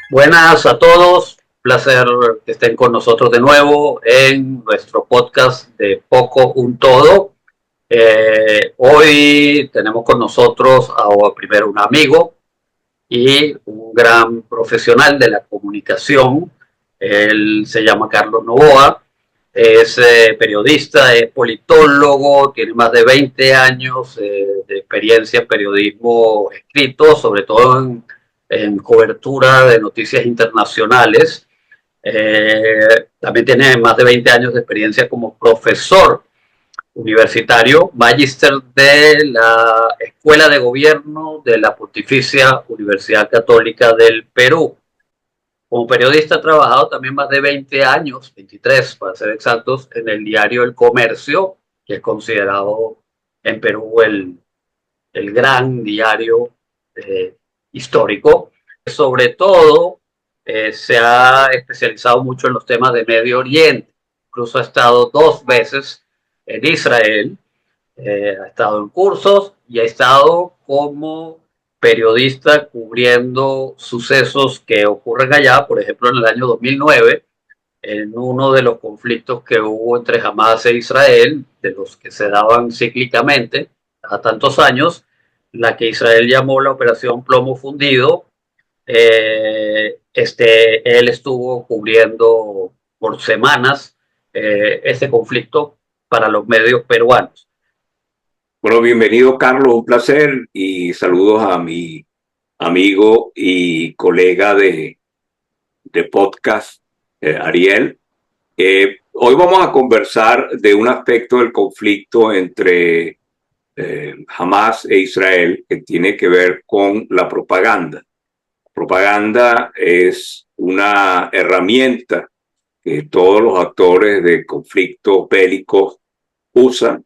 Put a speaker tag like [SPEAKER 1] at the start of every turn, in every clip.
[SPEAKER 1] Buenas a todos, placer que estén con nosotros de nuevo en nuestro podcast de Poco un Todo. Hoy tenemos con nosotros a primero un amigo y un gran profesional de la comunicación. Él se llama Carlos Novoa, es periodista, es politólogo, tiene más de 20 años de experiencia en periodismo escrito, sobre todo en cobertura de noticias internacionales. También tiene más de 20 años de experiencia como profesor universitario, magíster de la Escuela de Gobierno de la Pontificia Universidad Católica del Perú. Como periodista ha trabajado también más de 20 años, 23 para ser exactos, en el diario El Comercio, que es considerado en Perú el gran diario histórico. Sobre todo, se ha especializado mucho en los temas de Medio Oriente. Incluso ha estado 2 veces en Israel, ha estado en cursos y ha estado como periodista cubriendo sucesos que ocurren allá, por ejemplo, en el año 2009, en uno de los conflictos que hubo entre Hamas e Israel, de los que se daban cíclicamente a tantos años, la que Israel llamó la Operación Plomo Fundido. Él estuvo cubriendo por semanas este conflicto para los medios peruanos.
[SPEAKER 2] Bueno, bienvenido Carlos, un placer y saludos a mi amigo y colega de podcast, Ariel. Hoy vamos a conversar de un aspecto del conflicto entre Hamas e Israel que tiene que ver con la propaganda. Propaganda es una herramienta que todos los actores de conflictos bélicos usan.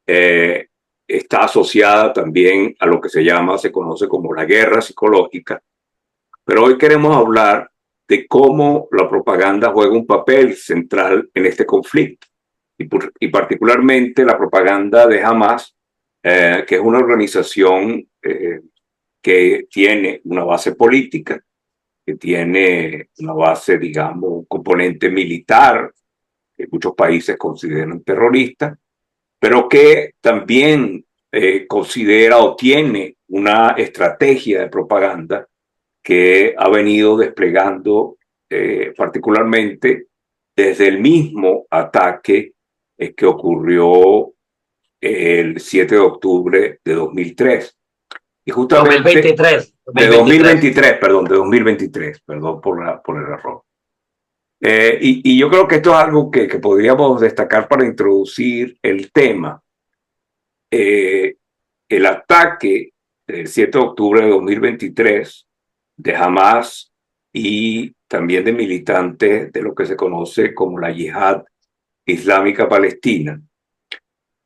[SPEAKER 2] eh, Está asociada también a lo que se conoce como la guerra psicológica. Pero hoy queremos hablar de cómo la propaganda juega un papel central en este conflicto. Y particularmente la propaganda de Hamas, que es una organización que tiene una base política, que tiene una base, digamos, un componente militar, que muchos países consideran terrorista, pero que también considera o tiene una estrategia de propaganda que ha venido desplegando particularmente desde el mismo ataque que ocurrió el 7 de octubre de 2003. Y justamente
[SPEAKER 1] 2023,
[SPEAKER 2] de
[SPEAKER 1] 2023.
[SPEAKER 2] 2023, perdón, de 2023, perdón por el error. Y yo creo que esto es algo que podríamos destacar para introducir el tema. eh, el ataque del 7 de octubre de 2023 de Hamas y también de militantes de lo que se conoce como la Yihad Islámica Palestina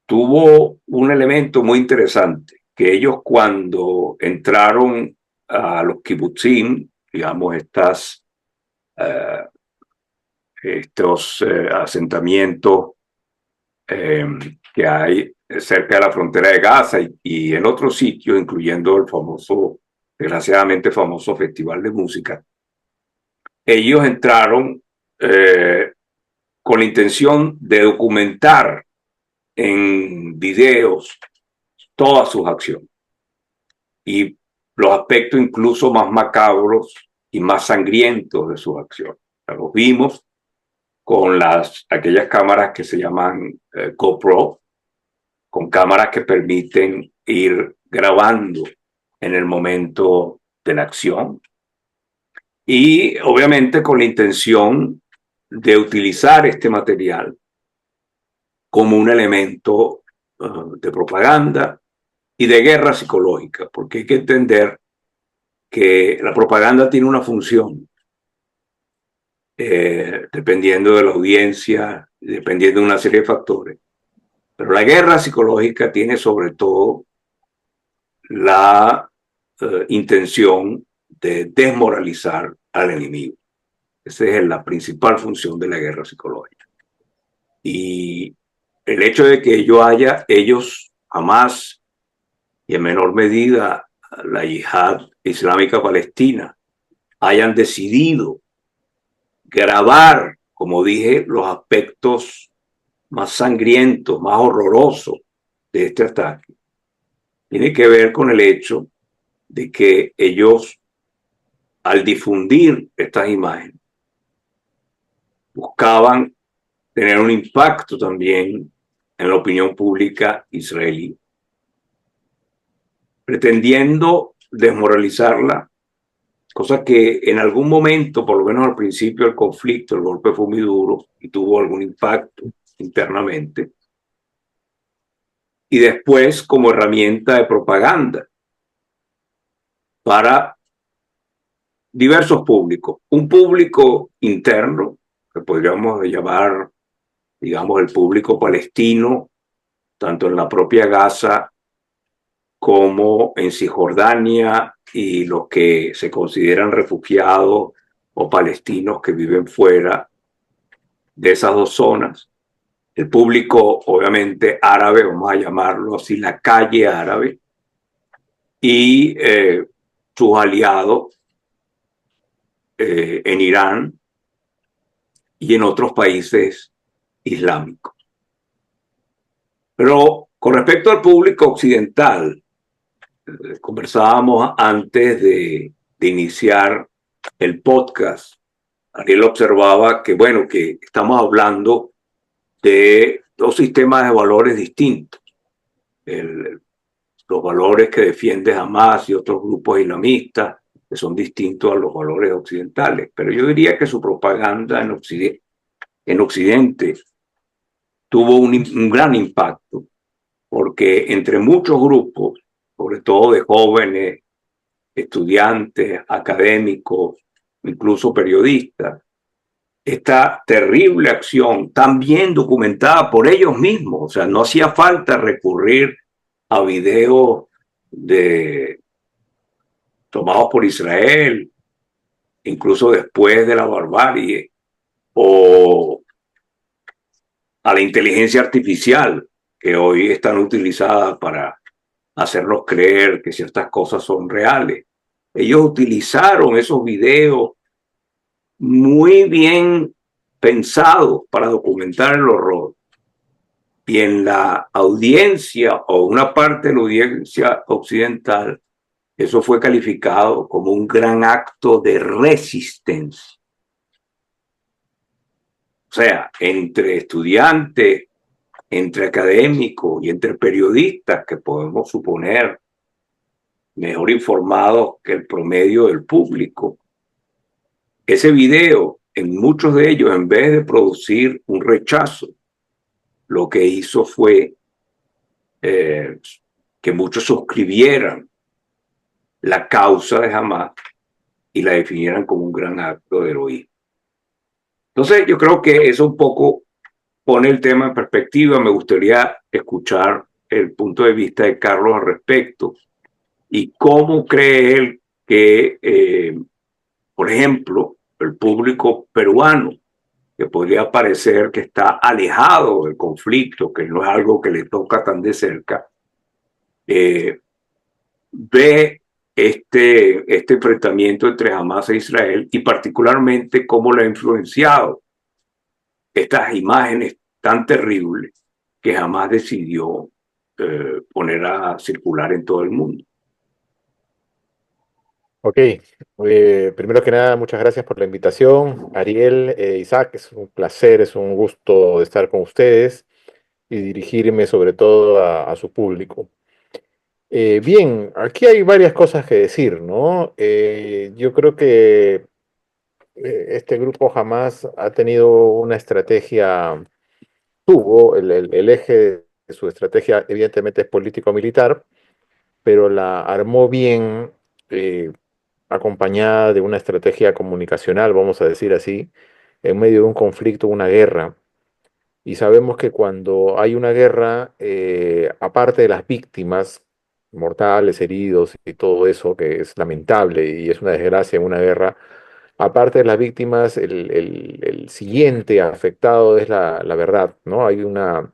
[SPEAKER 2] tuvo un elemento muy interesante, que ellos cuando entraron a los kibbutzim, digamos, uh, estos asentamientos eh, que hay cerca de la frontera de Gaza y en otros sitios, incluyendo el famoso, desgraciadamente famoso Festival de Música. Ellos entraron con la intención de documentar en videos todas sus acciones y los aspectos incluso más macabros y más sangrientos de sus acciones. O sea, los vimos con aquellas cámaras que se llaman GoPro, con cámaras que permiten ir grabando en el momento de la acción y obviamente con la intención de utilizar este material como un elemento de propaganda y de guerra psicológica, porque hay que entender que la propaganda tiene una función, dependiendo de la audiencia, dependiendo de una serie de factores. Pero la guerra psicológica tiene sobre todo la intención de desmoralizar al enemigo. Esa es la principal función de la guerra psicológica. Y el hecho de que ellos jamás y en menor medida la yihad islámica palestina hayan decidido grabar, como dije, los aspectos más sangrientos, más horrorosos de este ataque, tiene que ver con el hecho de que ellos, al difundir estas imágenes, buscaban tener un impacto también en la opinión pública israelí, pretendiendo desmoralizarla, cosa que en algún momento, por lo menos al principio del conflicto, el golpe fue muy duro y tuvo algún impacto internamente, y después como herramienta de propaganda para diversos públicos. Un público interno, que podríamos llamar, digamos, el público palestino, tanto en la propia Gaza como en Cisjordania y los que se consideran refugiados o palestinos que viven fuera de esas dos zonas. El público, obviamente, árabe, vamos a llamarlo así, la calle árabe, y sus aliados en Irán y en otros países islámicos. Pero con respecto al público occidental, conversábamos antes de iniciar el podcast. Ariel observaba que, bueno, que estamos hablando de dos sistemas de valores distintos. Los valores que defiende Hamas y otros grupos islamistas, que son distintos a los valores occidentales. Pero yo diría que su propaganda en Occidente tuvo un gran impacto, porque entre muchos grupos, sobre todo de jóvenes, estudiantes, académicos, incluso periodistas, esta terrible acción, tan bien documentada por ellos mismos, o sea, no hacía falta recurrir a videos tomados por Israel, incluso después de la barbarie, o a la inteligencia artificial, que hoy están utilizadas para hacernos creer que ciertas cosas son reales. Ellos utilizaron esos videos muy bien pensados para documentar el horror. Y en la audiencia o una parte de la audiencia occidental, eso fue calificado como un gran acto de resistencia. O sea, entre estudiantes, entre académicos y entre periodistas que podemos suponer mejor informados que el promedio del público, ese video, en muchos de ellos, en vez de producir un rechazo, lo que hizo fue que muchos suscribieran la causa de Hamas y la definieran como un gran acto de heroísmo. Entonces, yo creo que eso un poco pone el tema en perspectiva. Me gustaría escuchar el punto de vista de Carlos al respecto y cómo cree él que, por ejemplo, el público peruano, que podría parecer que está alejado del conflicto, que no es algo que le toca tan de cerca, ve este enfrentamiento entre Hamas e Israel y particularmente cómo le ha influenciado estas imágenes tan terribles que Hamas decidió poner a circular en todo el mundo.
[SPEAKER 3] Ok, primero que nada, muchas gracias por la invitación. Ariel, Isaac, es un placer, es un gusto estar con ustedes y dirigirme sobre todo a su público. Bien, aquí hay varias cosas que decir, ¿no? Yo creo que este grupo jamás ha tenido una estrategia, tuvo el eje de su estrategia evidentemente es político-militar, pero la armó bien, acompañada de una estrategia comunicacional, vamos a decir así, en medio de un conflicto, una guerra. Y sabemos que cuando hay una guerra, aparte de las víctimas mortales, heridos y todo eso, que es lamentable y es una desgracia en una guerra, aparte de las víctimas, el siguiente afectado es la verdad, ¿no? Hay una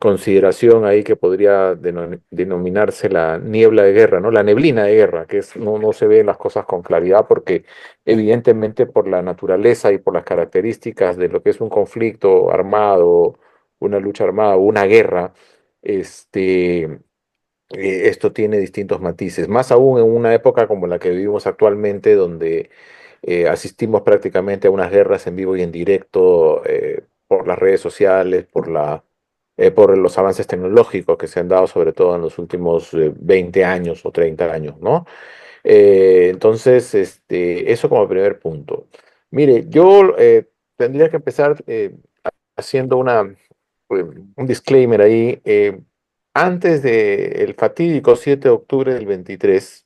[SPEAKER 3] consideración ahí que podría denominarse la niebla de guerra, ¿no? La neblina de guerra, que es, no se ven las cosas con claridad porque evidentemente por la naturaleza y por las características de lo que es un conflicto armado, una lucha armada, una guerra, este, esto tiene distintos matices, más aún en una época como la que vivimos actualmente, donde asistimos prácticamente a unas guerras en vivo y en directo por las redes sociales, por los avances tecnológicos que se han dado sobre todo en los últimos 20 años o 30 años, ¿no? Entonces, eso como primer punto. Mire, yo tendría que empezar haciendo un disclaimer ahí. Antes del fatídico 7 de octubre del 23,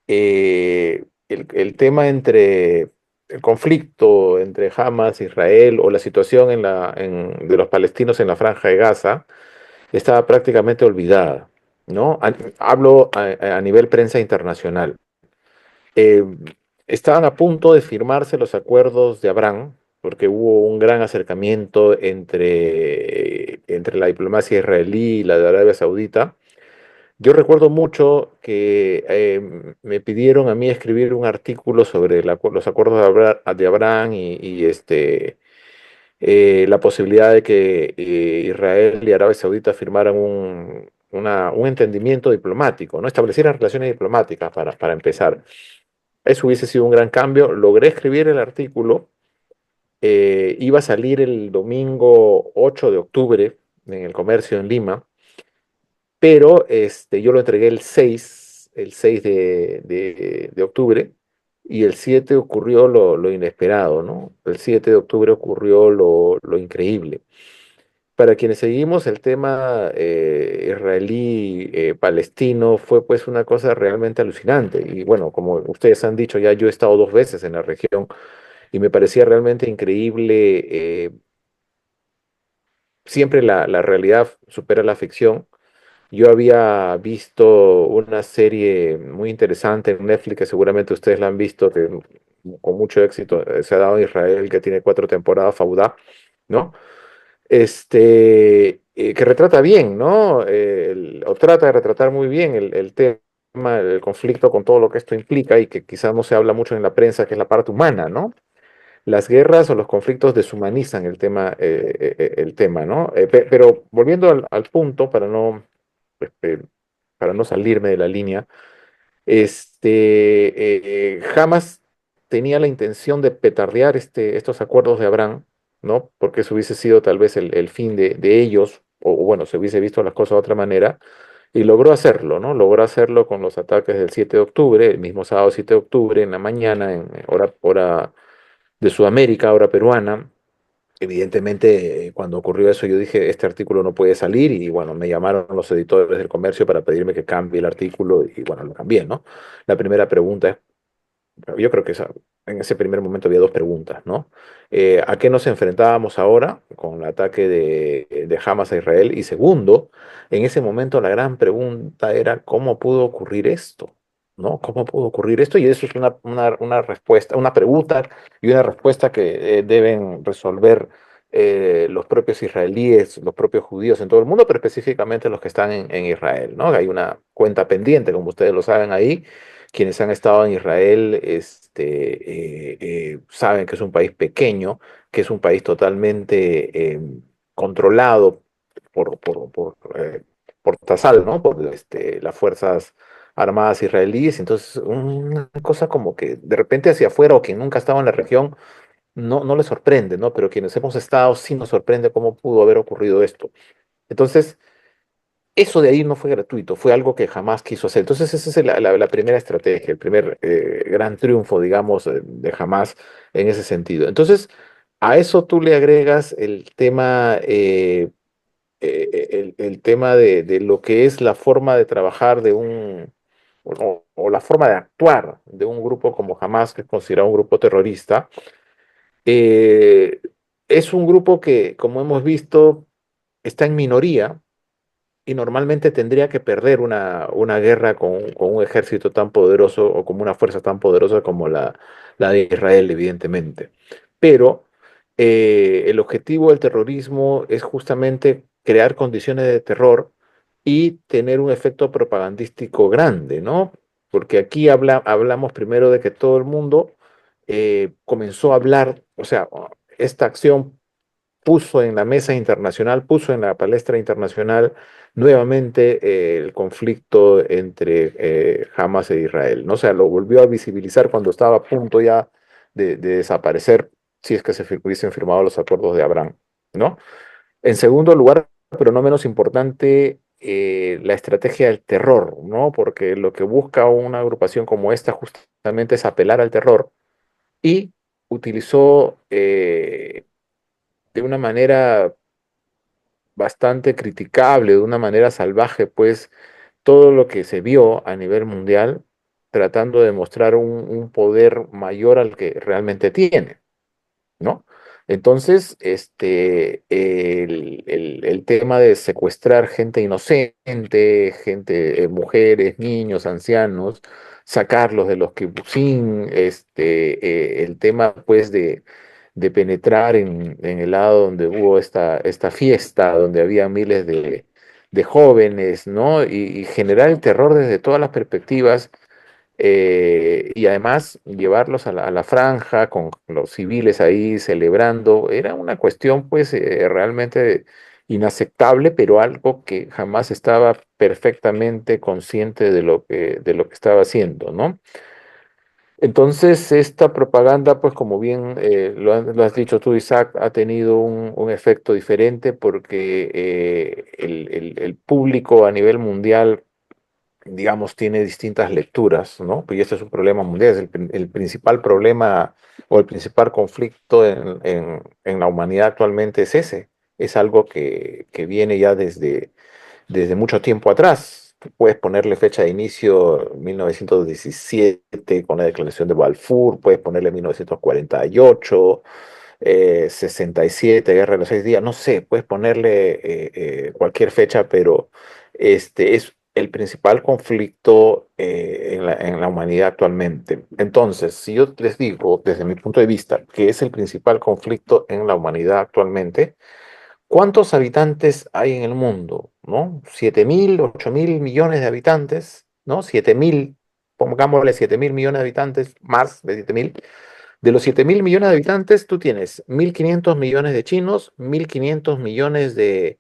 [SPEAKER 3] el tema entre el conflicto entre Hamas, Israel o la situación de los palestinos en la Franja de Gaza estaba prácticamente olvidada, ¿no? Hablo a nivel prensa internacional. Eh, Estaban a punto de firmarse los acuerdos de Abraham, porque hubo un gran acercamiento entre la diplomacia israelí y la de Arabia Saudita. Yo recuerdo mucho que me pidieron a mí escribir un artículo sobre los acuerdos de Abraham y la posibilidad de que Israel y Arabia Saudita firmaran un entendimiento diplomático, ¿no? Establecieran relaciones diplomáticas para empezar. Eso hubiese sido un gran cambio. Logré escribir el artículo. Iba a salir el domingo 8 de octubre en el Comercio en Lima, pero yo lo entregué el seis de octubre, y el 7 ocurrió lo inesperado, ¿no? El 7 de octubre ocurrió lo increíble. Para quienes seguimos el tema israelí-palestino, fue pues una cosa realmente alucinante. Y bueno, como ustedes han dicho, ya yo he estado 2 veces en la región y me parecía realmente increíble. Siempre la realidad supera la ficción. Yo había visto una serie muy interesante en Netflix, que seguramente ustedes la han visto, que con mucho éxito se ha dado en Israel, que tiene 4 temporadas, Fauda, ¿no? Que retrata bien, ¿no? O trata de retratar muy bien el tema, el conflicto con todo lo que esto implica y que quizás no se habla mucho en la prensa, que es la parte humana, ¿no? Las guerras o los conflictos deshumanizan el tema, ¿no? Pero volviendo al punto, este, para no salirme de la línea, jamás tenía la intención de petardear estos acuerdos de Abraham, ¿no? Porque eso hubiese sido tal vez el fin de ellos, o bueno, se hubiese visto las cosas de otra manera, y logró hacerlo, ¿no? Logró hacerlo con los ataques del 7 de octubre, el mismo sábado 7 de octubre, en la mañana, en hora de Sudamérica, hora peruana. Evidentemente, cuando ocurrió eso, yo dije, este artículo no puede salir, y bueno, me llamaron los editores del Comercio para pedirme que cambie el artículo y bueno, lo cambié, ¿no? La primera pregunta es, yo creo que en ese primer momento había dos preguntas, ¿no? ¿A qué nos enfrentábamos ahora con el ataque de Hamas a Israel? Y segundo, en ese momento la gran pregunta era, ¿cómo pudo ocurrir esto? ¿No? ¿Cómo pudo ocurrir esto? Y eso es una respuesta, una pregunta y una respuesta que deben resolver los propios israelíes, los propios judíos en todo el mundo, pero específicamente los que están en Israel, ¿no? Hay una cuenta pendiente, como ustedes lo saben ahí. Quienes han estado en Israel saben que es un país pequeño, que es un país totalmente controlado por Tasal, ¿no? Por las fuerzas armadas israelíes. Entonces, una cosa como que de repente hacia afuera, o quien nunca ha estado en la región, no le sorprende, ¿no? Pero quienes hemos estado sí nos sorprende cómo pudo haber ocurrido esto. Entonces, eso de ahí no fue gratuito, fue algo que jamás quiso hacer. Entonces, esa es la primera estrategia, el primer gran triunfo, digamos, de Hamas en ese sentido. Entonces, a eso tú le agregas el tema de lo que es la forma de trabajar o la forma de actuar de un grupo como Hamas, que es considerado un grupo terrorista. Eh, es un grupo que, como hemos visto, está en minoría y normalmente tendría que perder una guerra con un ejército tan poderoso o como una fuerza tan poderosa como la de Israel, evidentemente. Pero el objetivo del terrorismo es justamente crear condiciones de terror y tener un efecto propagandístico grande, ¿no? Porque aquí hablamos primero de que todo el mundo comenzó a hablar, o sea, esta acción puso en la mesa internacional, puso en la palestra internacional nuevamente el conflicto entre Hamas e Israel, ¿no? O sea, lo volvió a visibilizar cuando estaba a punto ya de desaparecer, si es que hubiesen firmado los acuerdos de Abraham, ¿no? En segundo lugar, pero no menos importante, la estrategia del terror, ¿no? Porque lo que busca una agrupación como esta justamente es apelar al terror y utilizó de una manera bastante criticable, de una manera salvaje, pues todo lo que se vio a nivel mundial tratando de mostrar un poder mayor al que realmente tiene, ¿no? Entonces, el tema de secuestrar gente inocente, gente, mujeres, niños, ancianos, sacarlos de los kibutzim, el tema, pues, de penetrar en el lado donde hubo esta fiesta, donde había miles de jóvenes, ¿no? Y generar el terror desde todas las perspectivas y además llevarlos a la franja con los civiles ahí celebrando, era una cuestión pues realmente inaceptable, pero algo que jamás estaba perfectamente consciente de lo que estaba haciendo, ¿no? Entonces, esta propaganda, pues como bien lo has dicho tú, Isaac, ha tenido un efecto diferente porque el público a nivel mundial digamos, tiene distintas lecturas, ¿no? Y este es un problema mundial, es el principal problema o el principal conflicto en la humanidad actualmente es ese. Es algo que viene ya desde mucho tiempo atrás. Tú puedes ponerle fecha de inicio 1917 con la declaración de Balfour, puedes ponerle 1948, 67, Guerra de los Seis Días, no sé, puedes ponerle cualquier fecha, pero este es el principal conflicto en la humanidad actualmente. Entonces, si yo les digo, desde mi punto de vista, que es el principal conflicto en la humanidad actualmente, ¿cuántos habitantes hay en el mundo? ¿No? 7.000, 8.000 millones de habitantes, ¿no? 7.000, pongámosle 7.000 millones de habitantes, más de 7.000. De los 7.000 millones de habitantes, tú tienes 1.500 millones de chinos, 1.500 millones de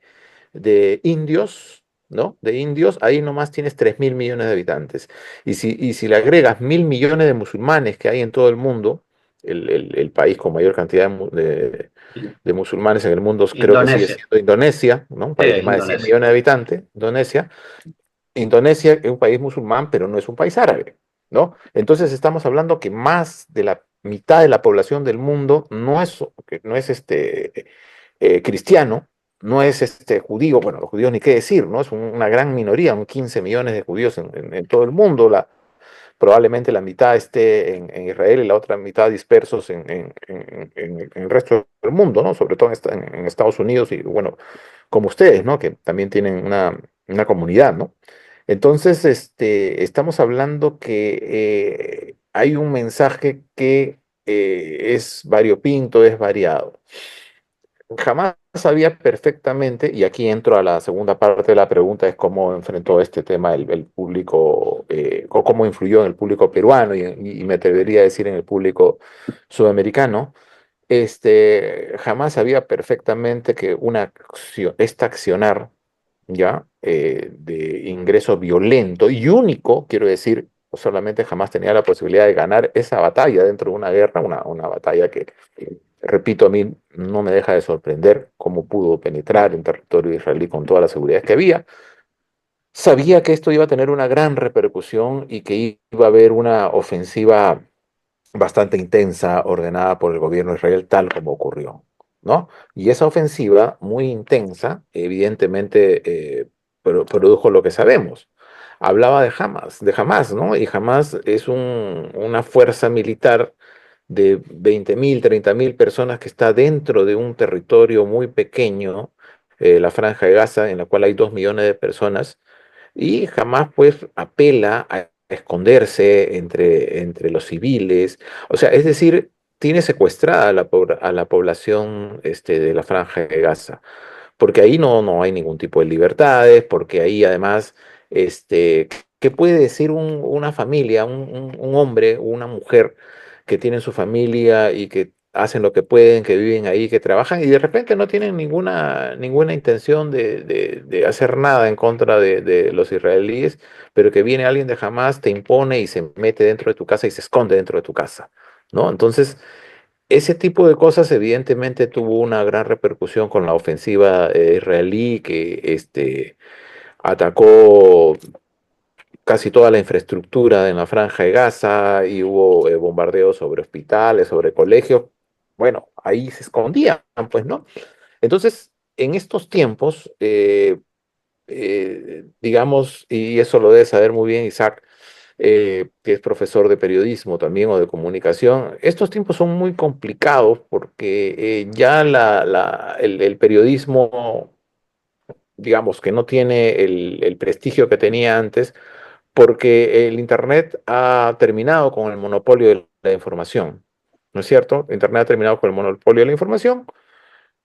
[SPEAKER 3] indios, ¿no? De indios, ahí nomás tienes 3.000 millones de habitantes. Y si le agregas 1.000 millones de musulmanes que hay en todo el mundo, el país con mayor cantidad de musulmanes en el mundo creo que sigue
[SPEAKER 1] Indonesia,
[SPEAKER 3] siendo Indonesia, ¿no? Un país de más de 100
[SPEAKER 1] Indonesia.
[SPEAKER 3] millones de habitantes, Indonesia. Indonesia es un país musulmán, pero no es un país árabe, ¿no? Entonces estamos hablando que más de la mitad de la población del mundo no es cristiano, no es judío, bueno, los judíos ni qué decir, ¿no? Es una gran minoría, un 15 millones de judíos en todo el mundo, probablemente la mitad esté en Israel y la otra mitad dispersos en el resto del mundo, ¿no? Sobre todo en Estados Unidos y, bueno, como ustedes, ¿no? Que también tienen una comunidad, ¿no? Entonces, estamos hablando que hay un mensaje que es variopinto, es variado. Jamás sabía perfectamente, y aquí entro a la segunda parte de la pregunta, es cómo enfrentó este tema el público, o cómo influyó en el público peruano y me atrevería a decir en el público sudamericano. Jamás sabía perfectamente que esta accionar, ¿ya? De ingreso violento y único, quiero decir, solamente jamás tenía la posibilidad de ganar esa batalla dentro de una guerra, una batalla que, repito, a mí no me deja de sorprender cómo pudo penetrar en territorio israelí con toda la seguridad que había. Sabía que esto iba a tener una gran repercusión y que iba a haber una ofensiva bastante intensa ordenada por el gobierno de Israel, tal como ocurrió, ¿no? Y esa ofensiva muy intensa, evidentemente, produjo lo que sabemos. Hablaba de Hamas, ¿no? Y Hamas es una fuerza militar de 20.000, 30.000 personas que está dentro de un territorio muy pequeño, la Franja de Gaza, en la cual hay 2 millones de personas, y jamás pues apela a esconderse entre los civiles, o sea, es decir, tiene secuestrada a la población de la Franja de Gaza. porque ahí no hay ningún tipo de libertades, porque ahí además, ¿qué puede decir una familia, un hombre o una mujer que tienen su familia y que hacen lo que pueden, que viven ahí, que trabajan y de repente no tienen ninguna intención de hacer nada en contra de los israelíes, pero que viene alguien de Hamas, te impone y se mete dentro de tu casa y se esconde dentro de tu casa, ¿no? Entonces, ese tipo de cosas evidentemente tuvo una gran repercusión con la ofensiva israelí que atacó casi toda la infraestructura en la Franja de Gaza y hubo bombardeos sobre hospitales, sobre colegios. Bueno, ahí se escondían, pues, ¿no? Entonces, en estos tiempos, digamos, y eso lo debe saber muy bien Isaac, que es profesor de periodismo también o de comunicación, estos tiempos son muy complicados porque ya el periodismo, digamos, que no tiene el prestigio que tenía antes, porque el Internet ha terminado con el monopolio de la información, ¿no es cierto? Internet ha terminado con el monopolio de la información.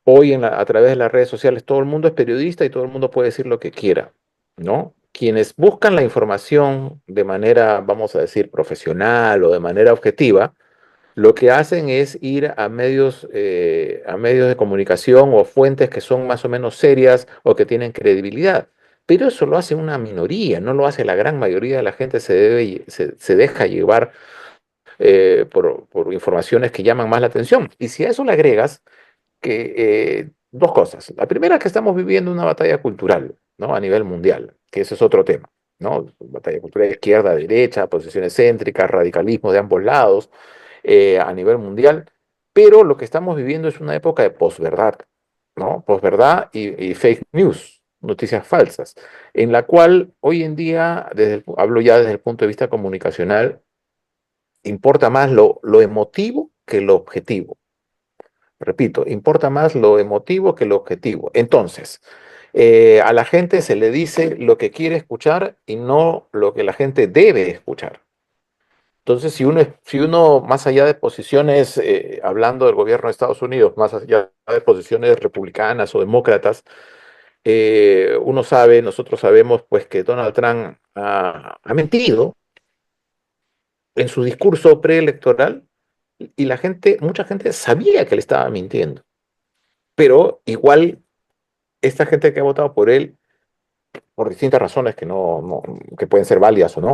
[SPEAKER 3] Hoy a través de las redes sociales todo el mundo es periodista y todo el mundo puede decir lo que quiera, ¿no? Quienes buscan la información de manera, vamos a decir, profesional o de manera objetiva, lo que hacen es ir a medios de comunicación o fuentes que son más o menos serias o que tienen credibilidad. Pero eso lo hace una minoría, no lo hace la gran mayoría de la gente, se deja llevar por informaciones que llaman más la atención. Y si a eso le agregas que dos cosas. La primera es que estamos viviendo una batalla cultural, ¿no? A nivel mundial, que ese es otro tema, ¿no? Batalla cultural izquierda, derecha, posiciones céntricas, radicalismo de ambos lados a nivel mundial, pero lo que estamos viviendo es una época de posverdad, ¿no? Posverdad y fake news, noticias falsas, en la cual hoy en día, hablo ya desde el punto de vista comunicacional, importa más lo emotivo que lo objetivo. Repito, importa más lo emotivo que lo objetivo. Entonces, a la gente se le dice lo que quiere escuchar y no lo que la gente debe escuchar. Entonces, si uno más allá de posiciones, hablando del gobierno de Estados Unidos, más allá de posiciones republicanas o demócratas, uno sabe, nosotros sabemos, pues que Donald Trump ha mentido en su discurso preelectoral y mucha gente sabía que le estaba mintiendo, pero igual esta gente que ha votado por él, por distintas razones que que pueden ser válidas o no,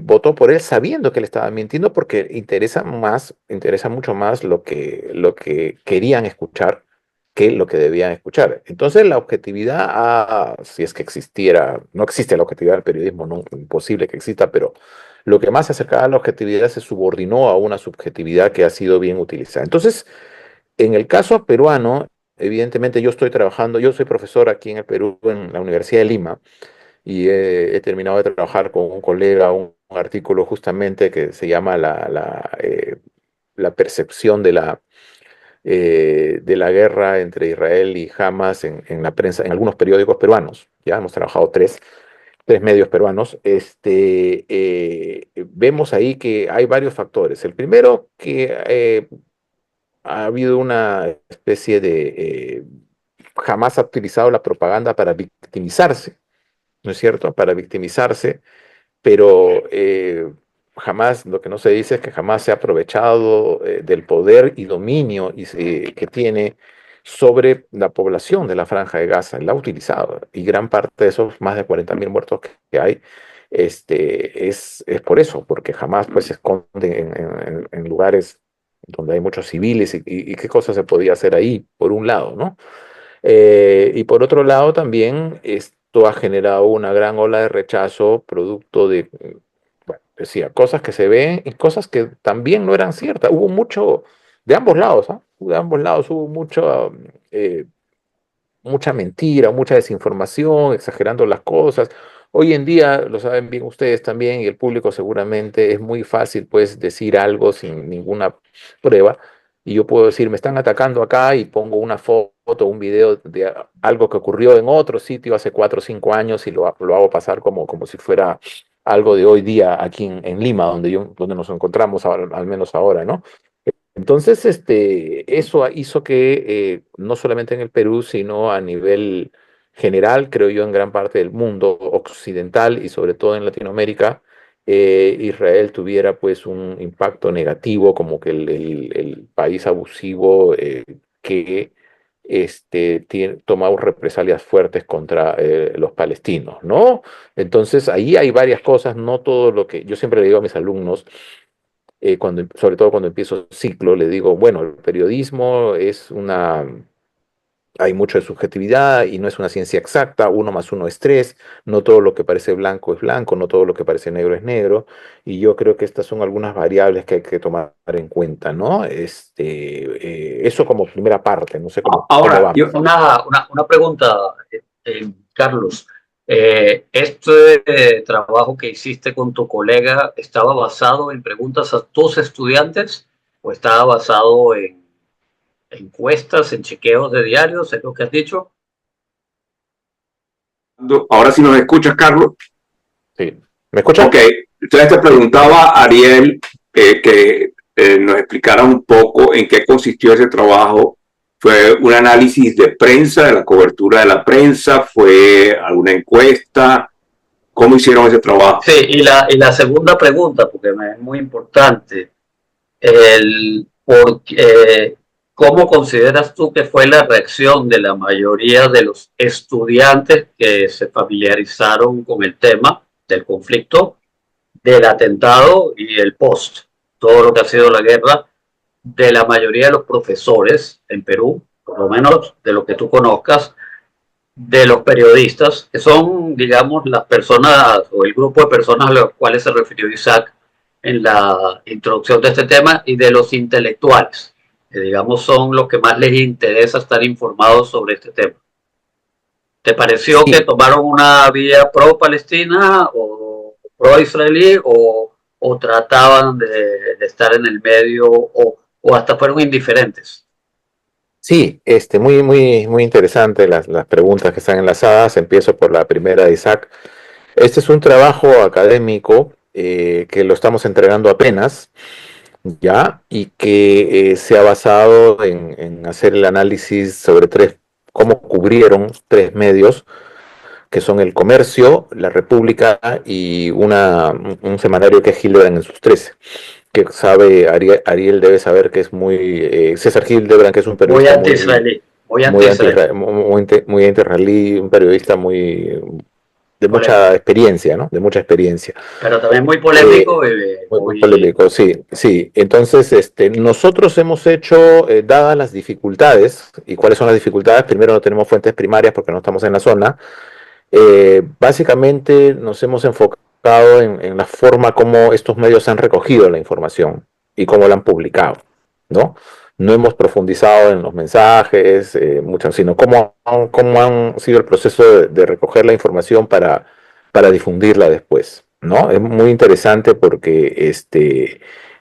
[SPEAKER 3] votó por él sabiendo que le estaba mintiendo porque interesa mucho más lo que querían escuchar que lo que debían escuchar. Entonces la objetividad, si es que existiera, no existe la objetividad del periodismo, no, imposible que exista, pero lo que más se acercaba a la objetividad se subordinó a una subjetividad que ha sido bien utilizada. Entonces, en el caso peruano, evidentemente yo soy profesor aquí en el Perú, en la Universidad de Lima, y he terminado de trabajar con un colega un artículo justamente que se llama la percepción de la guerra entre Israel y Hamas en la prensa, en algunos periódicos peruanos. Ya hemos trabajado tres medios peruanos. Vemos ahí que hay varios factores. El primero, que ha habido una especie jamás ha utilizado la propaganda para victimizarse, ¿no es cierto? Para victimizarse, pero jamás, lo que no se dice es que jamás se ha aprovechado del poder y dominio que tiene sobre la población de la Franja de Gaza. La ha utilizado y gran parte de esos más de 40.000 muertos que hay es por eso, porque jamás pues, se esconde en lugares donde hay muchos civiles y qué cosas se podía hacer ahí, por un lado, ¿no? Y por otro lado, también esto ha generado una gran ola de rechazo producto de, bueno, decía, cosas que se ven y cosas que también no eran ciertas. Hubo mucho, de ambos lados, ¿ah? De ambos lados hubo mucha mentira, mucha desinformación, exagerando las cosas. Hoy en día, lo saben bien ustedes también, y el público seguramente, es muy fácil pues decir algo sin ninguna prueba. Y yo puedo decir, me están atacando acá y pongo una foto, un video de algo que ocurrió en otro sitio hace 4 o 5 años y lo hago pasar como si fuera algo de hoy día aquí en Lima, donde nos encontramos al menos ahora, ¿no? Entonces, eso hizo que no solamente en el Perú, sino a nivel general, creo yo, en gran parte del mundo occidental y sobre todo en Latinoamérica, Israel tuviera pues un impacto negativo, como que el país abusivo que toma represalias fuertes contra los palestinos, ¿no? Entonces, ahí hay varias cosas, no todo lo que yo siempre le digo a mis alumnos sobre todo cuando empiezo ciclo, le digo, bueno, el periodismo hay mucho de subjetividad y no es una ciencia exacta, uno más uno es tres, no todo lo que parece blanco es blanco, no todo lo que parece negro es negro, y yo creo que estas son algunas variables que hay que tomar en cuenta, ¿no? Eso como primera parte, no sé cómo
[SPEAKER 2] Ahora,
[SPEAKER 3] vamos.
[SPEAKER 1] Una pregunta, Carlos. ¿Este trabajo que hiciste con tu colega estaba basado en preguntas a tus estudiantes o estaba basado en encuestas, en chequeos de diarios, es lo que has dicho?
[SPEAKER 2] ahora sí nos escuchas, Carlos.
[SPEAKER 3] Sí. ¿Me escuchan?
[SPEAKER 2] Ok, entonces te preguntaba, Ariel, que nos explicara un poco en qué consistió ese trabajo. ¿Fue un análisis de prensa, de la cobertura de la prensa? ¿Fue alguna encuesta? ¿Cómo hicieron ese trabajo?
[SPEAKER 1] Sí, y la segunda pregunta, porque me es muy importante, ¿cómo consideras tú que fue la reacción de la mayoría de los estudiantes que se familiarizaron con el tema del conflicto, del atentado y el post, todo lo que ha sido la guerra, de la mayoría de los profesores en Perú, por lo menos de lo que tú conozcas, de los periodistas, que son, digamos, las personas o el grupo de personas a los cuales se refirió Isaac en la introducción de este tema, y de los intelectuales, que digamos son los que más les interesa estar informados sobre este tema? ¿Te pareció que
[SPEAKER 3] Sí,
[SPEAKER 1] tomaron una vía pro-palestina o pro-israelí o trataban de estar en el medio o hasta fueron indiferentes?
[SPEAKER 3] sí, muy interesante las preguntas que están enlazadas. Empiezo por la primera de Isaac. Este es un trabajo académico que lo estamos entregando apenas, ¿ya? Y que se ha basado en hacer el análisis sobre cómo cubrieron tres medios, que son El Comercio, La República y un semanario que es Hildebrand en sus 13, que sabe, Ariel debe saber que es César Hildebrand, que es un
[SPEAKER 1] Muy
[SPEAKER 3] periodista
[SPEAKER 1] anti-israelí, muy
[SPEAKER 3] muy
[SPEAKER 1] anti-israelí.
[SPEAKER 3] muy anti-israelí, un periodista de mucha
[SPEAKER 1] Polémico,
[SPEAKER 3] experiencia, ¿no? De mucha experiencia.
[SPEAKER 1] pero también muy
[SPEAKER 3] Eh,
[SPEAKER 1] polémico y
[SPEAKER 3] muy
[SPEAKER 1] muy...
[SPEAKER 3] polémico, sí, sí. Entonces, nosotros hemos hecho, dadas las dificultades, ¿y cuáles son las dificultades? Primero, no tenemos fuentes primarias porque no estamos en la zona. Básicamente nos hemos enfocado en la forma como estos medios han recogido la información y cómo la han publicado, ¿no? No hemos profundizado en los mensajes, mucho, sino cómo han sido el proceso de recoger la información para difundirla después, ¿no? Es muy interesante porque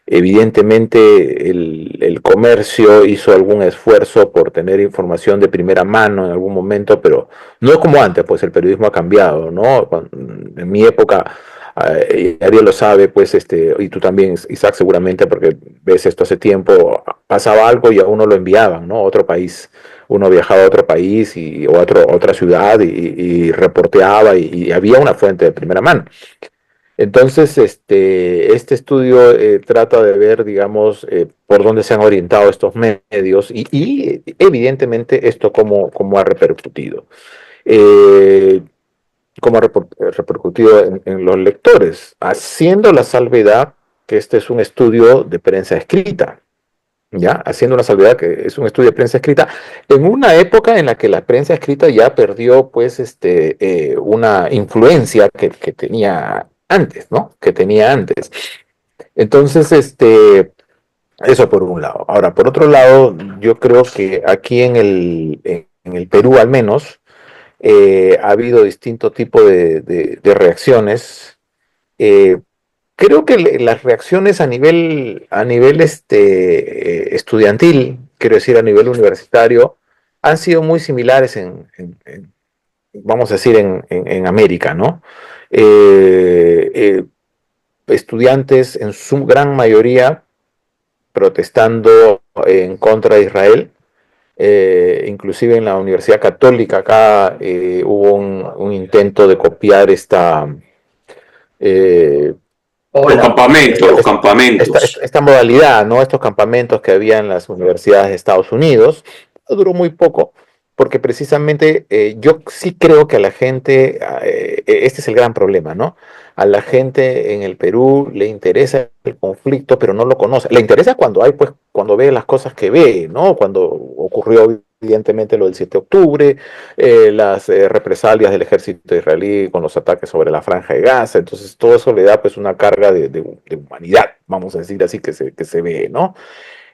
[SPEAKER 3] evidentemente el comercio hizo algún esfuerzo por tener información de primera mano en algún momento, pero no es como antes, pues el periodismo ha cambiado, ¿no? En mi época, Ariel lo sabe, pues, y tú también, Isaac, seguramente, porque ves esto hace tiempo, pasaba algo y a uno lo enviaban, ¿no? A otro país. Uno viajaba a otro país o a otra ciudad y reporteaba y había una fuente de primera mano. Entonces, este estudio trata de ver, digamos, por dónde se han orientado estos medios y evidentemente esto cómo ha repercutido. Eh, Cómo ha repercutido en los lectores, haciendo la salvedad que este es un estudio de prensa escrita, ¿ya? Haciendo una salvedad que es un estudio de prensa escrita en una época en la que la prensa escrita ya perdió, pues, una influencia que tenía antes, ¿no? Que tenía antes. Entonces, eso por un lado. Ahora, por otro lado, yo creo que aquí en el Perú al menos, ha habido distinto tipo de reacciones. Eh, Creo que las reacciones a nivel estudiantil, quiero decir, a nivel universitario, han sido muy similares vamos a decir, en América, ¿no? Eh, eh, Estudiantes en su gran mayoría protestando en contra de Israel. Inclusive en la Universidad Católica acá hubo un intento de copiar eh,
[SPEAKER 2] Los campamentos.
[SPEAKER 3] esta modalidad, ¿no? Estos campamentos que había en las universidades de Estados Unidos. Duró muy poco, porque precisamente yo sí creo que a la gente, este es el gran problema, ¿no? A la gente en el Perú le interesa el conflicto, pero no lo conoce. Le interesa cuando hay, pues, cuando ve las cosas que ve, ¿no? Cuando ocurrió evidentemente lo del 7 de octubre, las represalias del ejército israelí con los ataques sobre la Franja de Gaza. Entonces todo eso le da pues una carga de humanidad, vamos a decir así, que se ve, ¿no?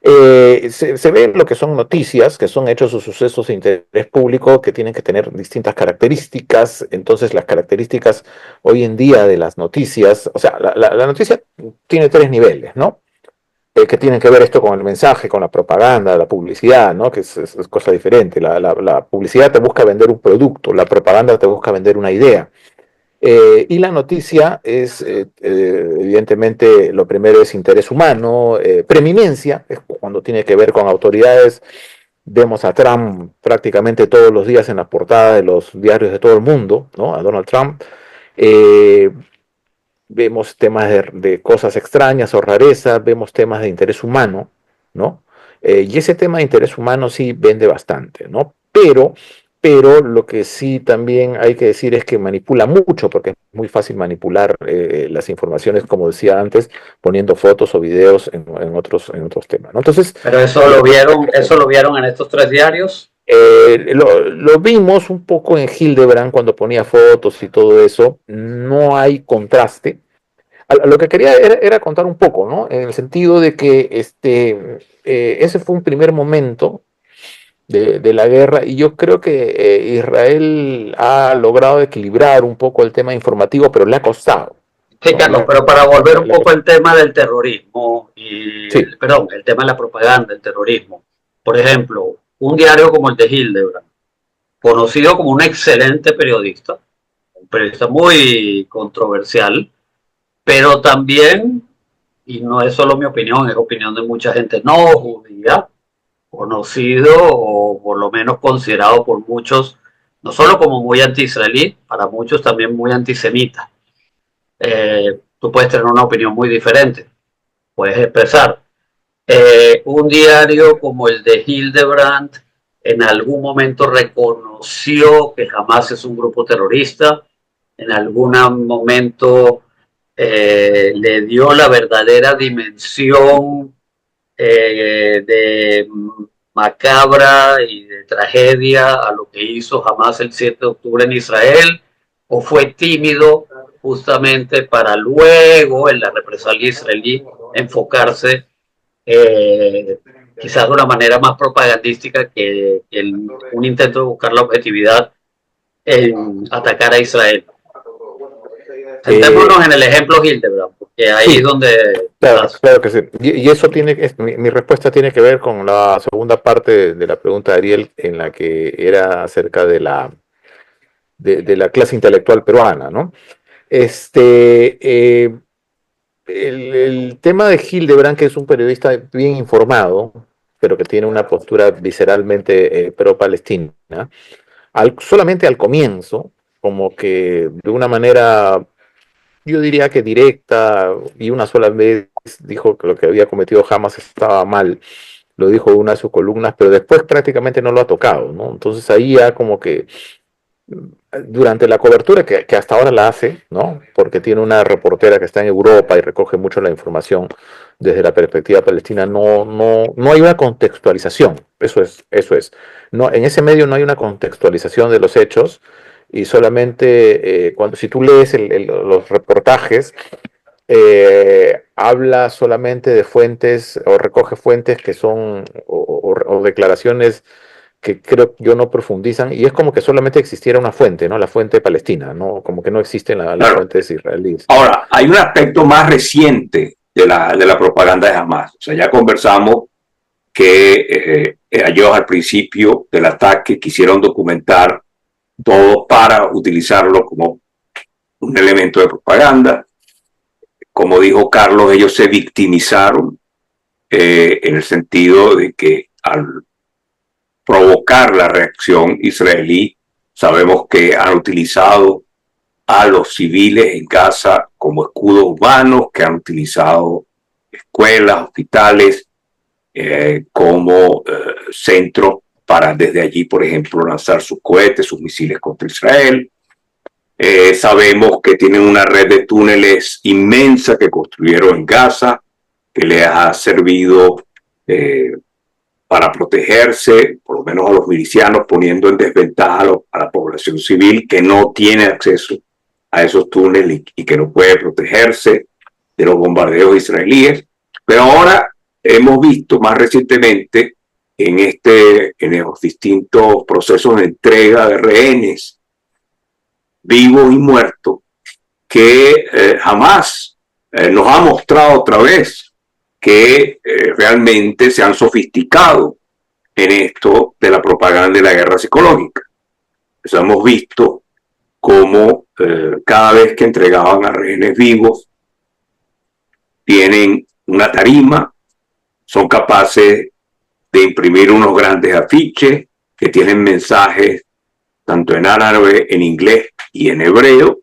[SPEAKER 3] Se ve lo que son noticias, que son hechos o sucesos de interés público que tienen que tener distintas características. Entonces las características hoy en día de las noticias, o sea, la noticia tiene tres niveles, ¿no? Que tienen que ver esto con el mensaje, con la propaganda, la publicidad, ¿no? Que es cosa diferente. La publicidad te busca vender un producto, la propaganda te busca vender una idea. Y la noticia es, evidentemente, lo primero es interés humano, preeminencia, es cuando tiene que ver con autoridades. Vemos a Trump prácticamente todos los días en la portada de los diarios de todo el mundo, ¿no? A Donald Trump. Eh, Vemos temas de cosas extrañas o rarezas, vemos temas de interés humano, ¿no? Y ese tema de interés humano sí vende bastante, ¿no? Pero lo que sí también hay que decir es que manipula mucho, porque es muy fácil manipular las informaciones, como decía antes, poniendo fotos o videos en otros temas, ¿no? Entonces,
[SPEAKER 1] Pero eso lo vieron en estos tres diarios.
[SPEAKER 3] lo vimos un poco en Hildebrand cuando ponía fotos y todo eso. No hay contraste. Lo que quería era contar un poco, ¿no? En el sentido de que ese fue un primer momento de la guerra y yo creo que Israel ha logrado equilibrar un poco el tema informativo, pero le ha costado,
[SPEAKER 1] Sí,
[SPEAKER 3] ¿no?
[SPEAKER 1] Carlos, pero para volver un poco al tema del terrorismo
[SPEAKER 3] Sí,
[SPEAKER 1] perdón, el tema de la propaganda, el terrorismo. Por ejemplo, un diario como el de Hildebrand, conocido como un excelente periodista, un periodista muy controversial, pero también, y no es solo mi opinión, es opinión de mucha gente no judía, conocido o por lo menos considerado por muchos, no solo como muy anti-israelí, para muchos también muy antisemita. Tú puedes tener una opinión muy diferente, puedes expresar. Un diario como el de Hildebrand en algún momento reconoció que Hamas es un grupo terrorista, en algún momento le dio la verdadera dimensión de macabra y de tragedia a lo que hizo Hamas el 7 de octubre en Israel, o fue tímido justamente para luego en la represalia israelí enfocarse quizás de una manera más propagandística que un intento de buscar la objetividad en atacar a Israel. Centrémonos en el ejemplo Hildebrand, porque ahí
[SPEAKER 3] sí,
[SPEAKER 1] es donde
[SPEAKER 3] claro que sí. Y eso mi respuesta tiene que ver con la segunda parte de la pregunta de Ariel, en la que era acerca de la clase intelectual peruana, ¿no? Este, el tema de Hildebrand, que es un periodista bien informado, pero que tiene una postura visceralmente pro-palestina, solamente al comienzo, como que de una manera, yo diría que directa, y una sola vez dijo que lo que había cometido Hamas estaba mal, lo dijo en una de sus columnas, pero después prácticamente no lo ha tocado, ¿no? Entonces ahí ya como que durante la cobertura que hasta ahora la hace, ¿no? Porque tiene una reportera que está en Europa y recoge mucho la información desde la perspectiva palestina, no hay una contextualización, eso es. No, en ese medio no hay una contextualización de los hechos y solamente si tú lees los reportajes, habla solamente de fuentes o recoge fuentes que son o declaraciones que creo yo no profundizan, y es como que solamente existiera una fuente, ¿no? La fuente palestina, ¿no? Como que no existen las
[SPEAKER 2] Claro.
[SPEAKER 3] fuentes israelíes.
[SPEAKER 2] Ahora, hay un aspecto más reciente de la propaganda de Hamas. O sea, ya conversamos que ellos al principio del ataque quisieron documentar todo para utilizarlo como un elemento de propaganda. Como dijo Carlos, ellos se victimizaron en el sentido de que al provocar la reacción israelí, sabemos que han utilizado a los civiles en Gaza como escudos humanos, que han utilizado escuelas, hospitales, como centros para desde allí, por ejemplo, lanzar sus cohetes, sus misiles contra Israel. Sabemos que tienen una red de túneles inmensa que construyeron en Gaza, que les ha servido para protegerse, por lo menos a los milicianos, poniendo en desventaja a la población civil que no tiene acceso a esos túneles y que no puede protegerse de los bombardeos israelíes. Pero ahora hemos visto más recientemente en los distintos procesos de entrega de rehenes vivos y muertos que Hamás nos ha mostrado otra vez que realmente se han sofisticado en esto de la propaganda y la guerra psicológica. Eso hemos visto cómo cada vez que entregaban a rehenes vivos tienen una tarima, son capaces de imprimir unos grandes afiches que tienen mensajes tanto en árabe, en inglés y en hebreo.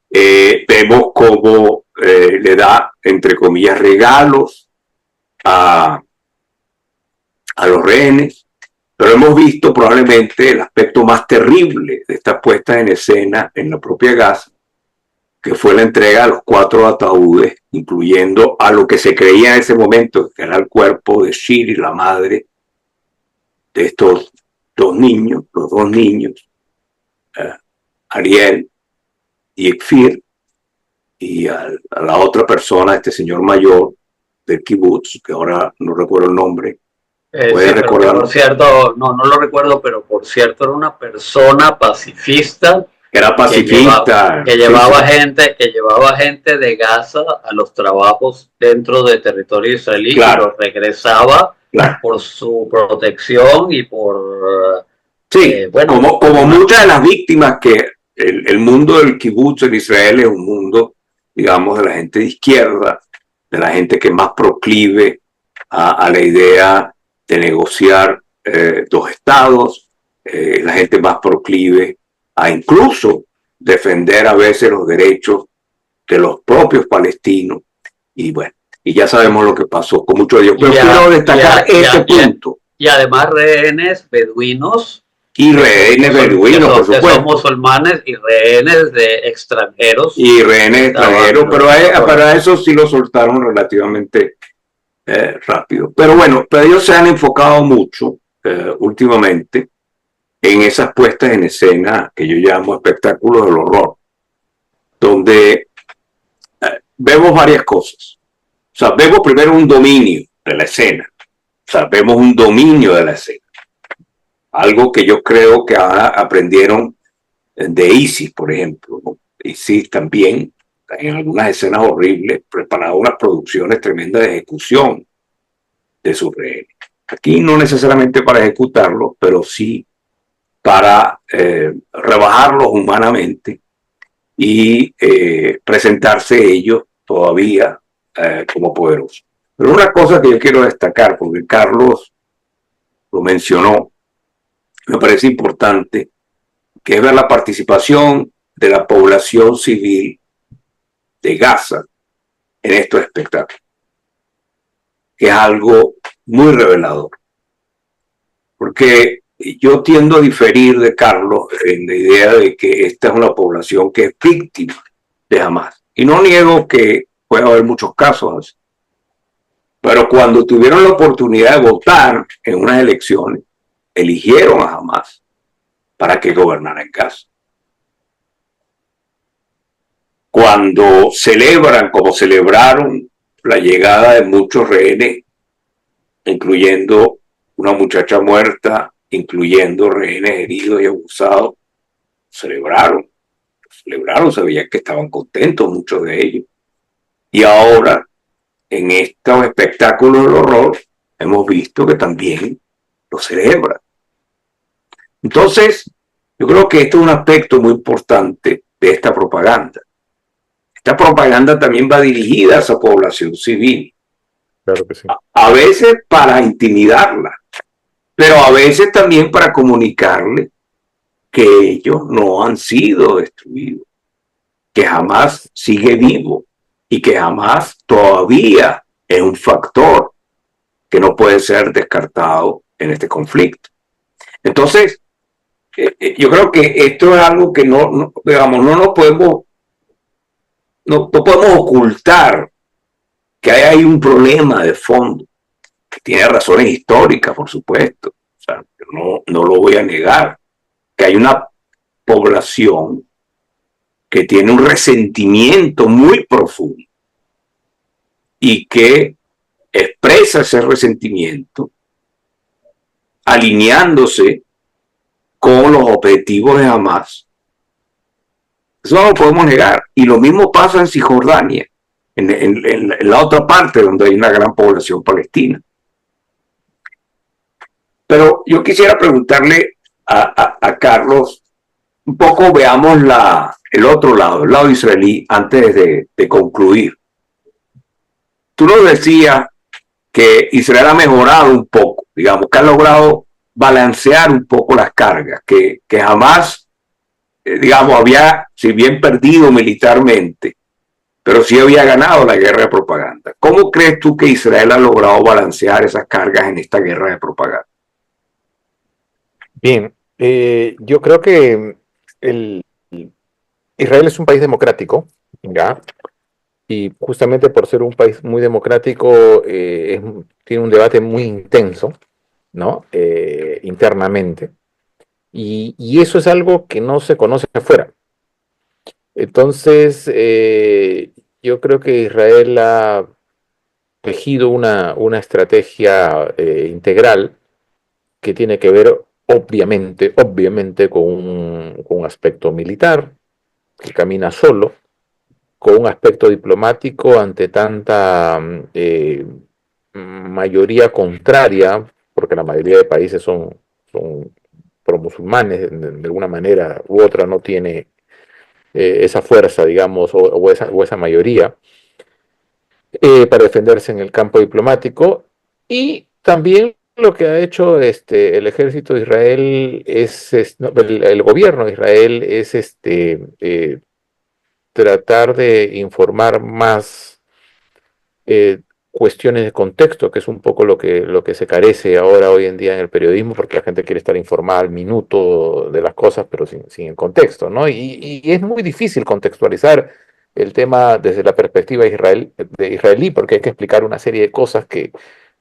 [SPEAKER 2] Vemos cómo le da, entre comillas, regalos a los rehenes, pero hemos visto probablemente el aspecto más terrible de estas puestas en escena en la propia Gaza, que fue la entrega de los 4 ataúdes, incluyendo a lo que se creía en ese momento que era el cuerpo de Shiri, la madre de estos dos niños, Ariel y Ekfir, y a la otra persona, este señor mayor del kibutz, que ahora no recuerdo el nombre.
[SPEAKER 1] ¿Puede recordar? Por cierto, no lo recuerdo, pero por cierto era una persona pacifista.
[SPEAKER 2] Era pacifista.
[SPEAKER 1] Que llevaba gente de Gaza a los trabajos dentro del territorio israelí, claro, y los regresaba, claro, por su protección y por...
[SPEAKER 2] Sí, bueno, como muchas de las víctimas que el mundo del kibutz en Israel es un mundo, digamos, de la gente de izquierda, de la gente que es más proclive a la idea de negociar 2 estados, la gente más proclive a incluso defender a veces los derechos de los propios palestinos. Y bueno, y ya sabemos lo que pasó con muchos de ellos. Pero quiero destacar este punto.
[SPEAKER 1] Y además rehenes beduinos.
[SPEAKER 2] Y rehenes beduinos, por supuesto.
[SPEAKER 1] Que son musulmanes y rehenes de extranjeros.
[SPEAKER 2] Y rehenes extranjeros, pero para eso sí lo soltaron relativamente rápido. Pero bueno, pero ellos se han enfocado mucho últimamente en esas puestas en escena que yo llamo espectáculos del horror, donde vemos varias cosas. O sea, vemos primero un dominio de la escena. O sea, vemos un dominio de la escena. Algo que yo creo que ahora aprendieron de ISIS, por ejemplo, ¿no? ISIS también, en algunas escenas horribles, preparaba unas producciones tremendas de ejecución de sus rehenes. Aquí no necesariamente para ejecutarlos, pero sí para rebajarlos humanamente y presentarse ellos todavía como poderosos. Pero una cosa que yo quiero destacar, porque Carlos lo mencionó, me parece importante, que es ver la participación de la población civil de Gaza en estos espectáculos, que es algo muy revelador. Porque yo tiendo a diferir de Carlos en la idea de que esta es una población que es víctima de Hamás. Y no niego que puede haber muchos casos así. Pero cuando tuvieron la oportunidad de votar en unas elecciones, eligieron a Hamás para que gobernara en Gaza. Cuando celebran, como celebraron la llegada de muchos rehenes, incluyendo una muchacha muerta, incluyendo rehenes heridos y abusados, celebraron, se veía que estaban contentos muchos de ellos. Y ahora, en estos espectáculos del horror, hemos visto que también lo celebran. Entonces, yo creo que esto es un aspecto muy importante de esta propaganda. Esta propaganda también va dirigida a esa población civil,
[SPEAKER 3] Claro que sí.
[SPEAKER 2] A veces para intimidarla, pero a veces también para comunicarle que ellos no han sido destruidos, que jamás sigue vivo y que jamás todavía es un factor que no puede ser descartado en este conflicto. Entonces, yo creo que esto es algo que digamos, no podemos ocultar que hay ahí un problema de fondo, que tiene razones históricas, por supuesto. O sea, no lo voy a negar, que hay una población que tiene un resentimiento muy profundo y que expresa ese resentimiento alineándose con los objetivos de Hamas. Eso no lo podemos negar. Y lo mismo pasa en Cisjordania, en la otra parte donde hay una gran población palestina. Pero yo quisiera preguntarle a Carlos, un poco veamos el otro lado, el lado israelí, antes de concluir. Tú nos decías que Israel ha mejorado un poco, digamos, que ha logrado balancear un poco las cargas, que jamás, digamos, había, si bien perdido militarmente, pero sí había ganado la guerra de propaganda. ¿Cómo crees tú que Israel ha logrado balancear esas cargas en esta guerra de propaganda?
[SPEAKER 3] Bien, yo creo que Israel es un país democrático, ¿ya? Y justamente por ser un país muy democrático, tiene un debate muy intenso, ¿no? Internamente. Y eso es algo que no se conoce afuera. Entonces, yo creo que Israel ha tejido una estrategia integral que tiene que ver, obviamente, con un aspecto militar, que camina solo, con un aspecto diplomático ante tanta mayoría contraria, porque la mayoría de países son pro-musulmanes, de alguna manera u otra no tiene esa fuerza, digamos, o esa mayoría, para defenderse en el campo diplomático. Y también lo que ha hecho el ejército de Israel no, el gobierno de Israel es tratar de informar más eh, cuestiones de contexto, que es un poco lo que se carece ahora hoy en día en el periodismo, porque la gente quiere estar informada al minuto de las cosas, pero sin el contexto, ¿no? Y es muy difícil contextualizar el tema desde la perspectiva israelí, porque hay que explicar una serie de cosas que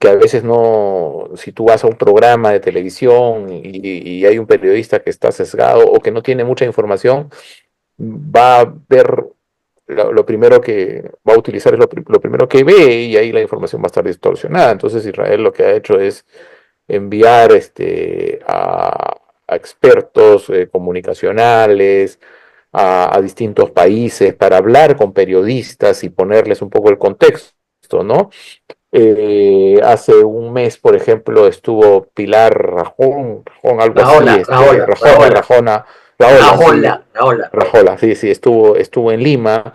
[SPEAKER 3] a veces no, si tú vas a un programa de televisión y hay un periodista que está sesgado o que no tiene mucha información, va a ver lo primero que va a utilizar es lo primero que ve, y ahí la información va a estar distorsionada. Entonces Israel lo que ha hecho es enviar a expertos comunicacionales a distintos países para hablar con periodistas y ponerles un poco el contexto, ¿no? Hace un mes, por ejemplo, estuvo Pilar algo así, Rajola, sí, estuvo en Lima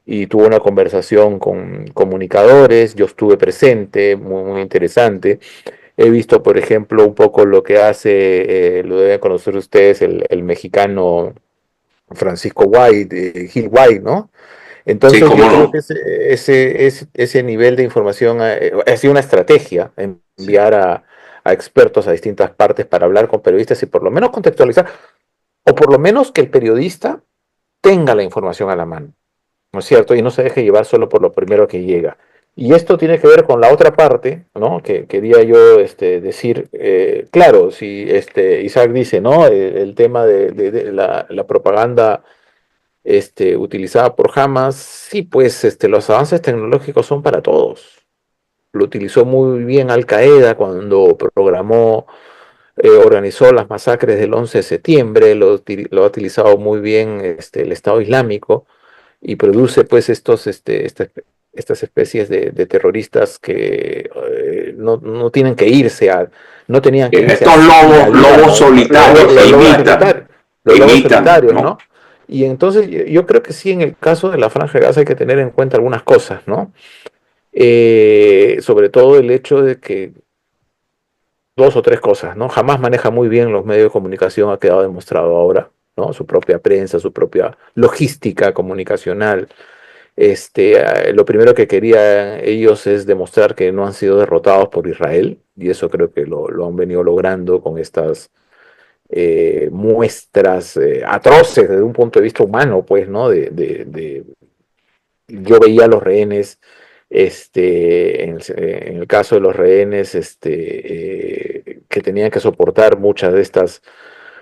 [SPEAKER 3] y tuvo una conversación con comunicadores. Yo estuve presente, muy, muy interesante. He visto, por ejemplo, un poco lo que hace, lo deben conocer ustedes, el mexicano Francisco White, Gil White, ¿no?
[SPEAKER 2] Sí,
[SPEAKER 3] Entonces yo
[SPEAKER 2] cómo
[SPEAKER 3] creo que
[SPEAKER 2] no.
[SPEAKER 3] ese nivel de información ha sido una estrategia,
[SPEAKER 2] Sí.
[SPEAKER 3] enviar a expertos a distintas partes para hablar con periodistas y por lo menos contextualizar, o por lo menos que el periodista tenga la información a la mano, ¿no es cierto? Y no se deje llevar solo por lo primero que llega. Y esto tiene que ver con la otra parte, ¿no? Que quería yo decir, claro, si Isaac dice, ¿no? El tema de la propaganda utilizada por Hamas, sí, pues los avances tecnológicos son para todos. Lo utilizó muy bien Al Qaeda cuando organizó las masacres del 11 de septiembre, lo ha utilizado muy bien el Estado Islámico, y produce pues estas especies de terroristas que no tienen que irse no tenían que irse a
[SPEAKER 2] Estos
[SPEAKER 3] Siria, a
[SPEAKER 2] lobos
[SPEAKER 3] Líbano,
[SPEAKER 2] solitarios que
[SPEAKER 3] los lobos
[SPEAKER 2] imitan,
[SPEAKER 3] solitarios,
[SPEAKER 2] ¿no?
[SPEAKER 3] ¿no? Y entonces yo creo que sí, en el caso de la Franja de Gaza hay que tener en cuenta algunas cosas, ¿no? Sobre todo el hecho de que dos o tres cosas, ¿no? Jamás maneja muy bien los medios de comunicación, ha quedado demostrado ahora, ¿no? Su propia prensa, su propia logística comunicacional. Lo primero que querían ellos es demostrar que no han sido derrotados por Israel, y eso creo que lo han venido logrando con estas muestras atroces desde un punto de vista humano, pues, ¿no? Yo veía a los rehenes, en el caso de los rehenes, que tenían que soportar muchas de estas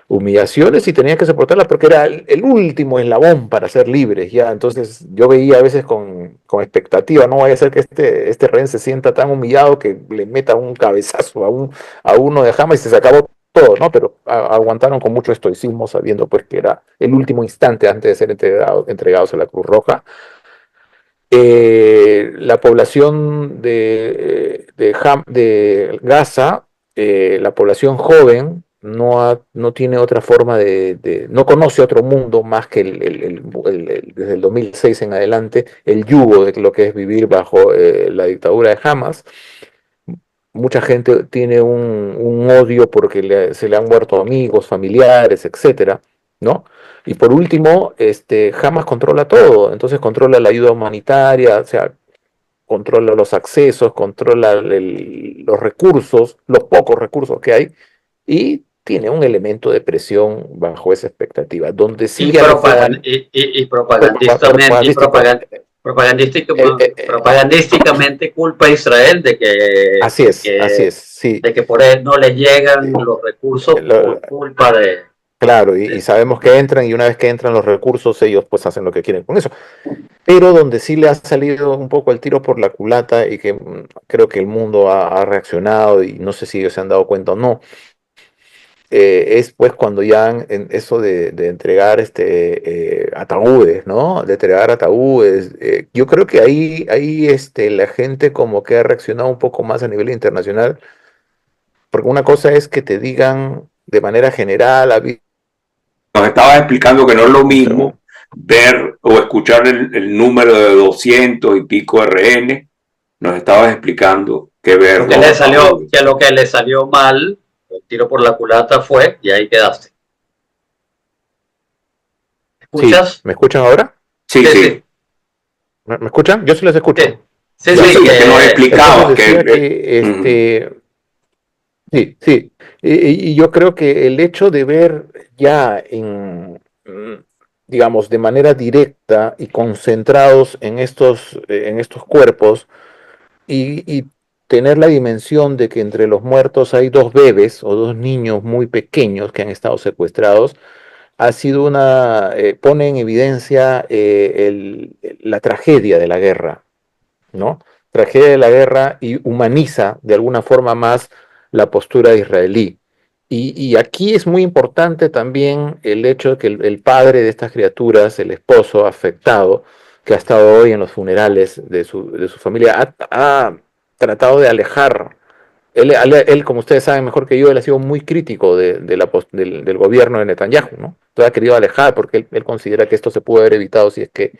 [SPEAKER 3] humillaciones y tenían que soportarlas porque era el último eslabón para ser libres, ya. Entonces yo veía a veces con expectativa, no vaya a ser que este rehén se sienta tan humillado que le meta un cabezazo a uno de Hamas y se acabó todo, ¿no? Pero aguantaron con mucho estoicismo sabiendo pues que era el último instante antes de ser entregados a la Cruz Roja. La población de Gaza, la población joven, no tiene otra forma no conoce otro mundo más que desde el 2006 en adelante, el yugo de lo que es vivir bajo la dictadura de Hamas. Mucha gente tiene un odio porque se le han muerto amigos, familiares, etcétera, ¿no? Y por último, Hamas controla todo, entonces controla la ayuda humanitaria, o sea, controla los accesos, controla los recursos, los pocos recursos que hay, y tiene un elemento de presión bajo esa expectativa, donde sí
[SPEAKER 1] Y,
[SPEAKER 3] ya le fue mal,
[SPEAKER 1] propagandistamente,
[SPEAKER 3] propagandístico.
[SPEAKER 1] propagandísticamente culpa a Israel
[SPEAKER 3] Así es, sí.
[SPEAKER 1] de que por él no le llegan los recursos
[SPEAKER 3] Lo-
[SPEAKER 1] por culpa
[SPEAKER 3] Claro, y
[SPEAKER 1] de
[SPEAKER 3] sabemos que entran y una vez que entran los recursos, ellos pues hacen lo que quieren con eso. Pero donde sí le ha salido un poco el tiro por la culata y que creo que el mundo ha reaccionado y no sé si ellos se han dado cuenta o no, es pues cuando ya en eso de entregar ataúdes, ¿no? De entregar ataúdes. Yo creo que ahí la gente como que ha reaccionado un poco más a nivel internacional, porque una cosa es que te digan de manera general,
[SPEAKER 2] Nos estabas explicando que no es lo
[SPEAKER 3] muestra
[SPEAKER 2] mismo ver o escuchar el número de 200 y pico de rehenes, nos estabas explicando que ver
[SPEAKER 1] lo que
[SPEAKER 2] los
[SPEAKER 1] le salió,
[SPEAKER 2] ataúdes.
[SPEAKER 1] que lo que le salió mal, el tiro por la culata fue, y ahí quedaste.
[SPEAKER 3] Sí,
[SPEAKER 1] ¿Escuchas?
[SPEAKER 3] ¿me escuchan ahora?
[SPEAKER 2] Sí,
[SPEAKER 1] Sí,
[SPEAKER 2] sí,
[SPEAKER 1] sí,
[SPEAKER 3] ¿Me escuchan? Yo sí les escucho.
[SPEAKER 1] sí, sí,
[SPEAKER 2] sí,
[SPEAKER 3] Ya.
[SPEAKER 1] sí,
[SPEAKER 2] sí, es que nos
[SPEAKER 3] Entonces
[SPEAKER 2] explicabas que...
[SPEAKER 3] decía que sí, sí. Y yo creo que el hecho de ver ya digamos, de manera directa y concentrados en estos cuerpos y tener la dimensión de que entre los muertos hay dos bebés o dos niños muy pequeños que han estado secuestrados, ha sido pone en evidencia la tragedia de la guerra, ¿no? Tragedia de la guerra y humaniza de alguna forma más la postura israelí. Y aquí es muy importante también el hecho de que el padre de estas criaturas, el esposo afectado, que ha estado hoy en los funerales de su familia, ha tratado de alejar. Él, como ustedes saben mejor que yo, él ha sido muy crítico del gobierno de Netanyahu, ¿no? Entonces ha querido alejar porque él considera que esto se pudo haber evitado si es que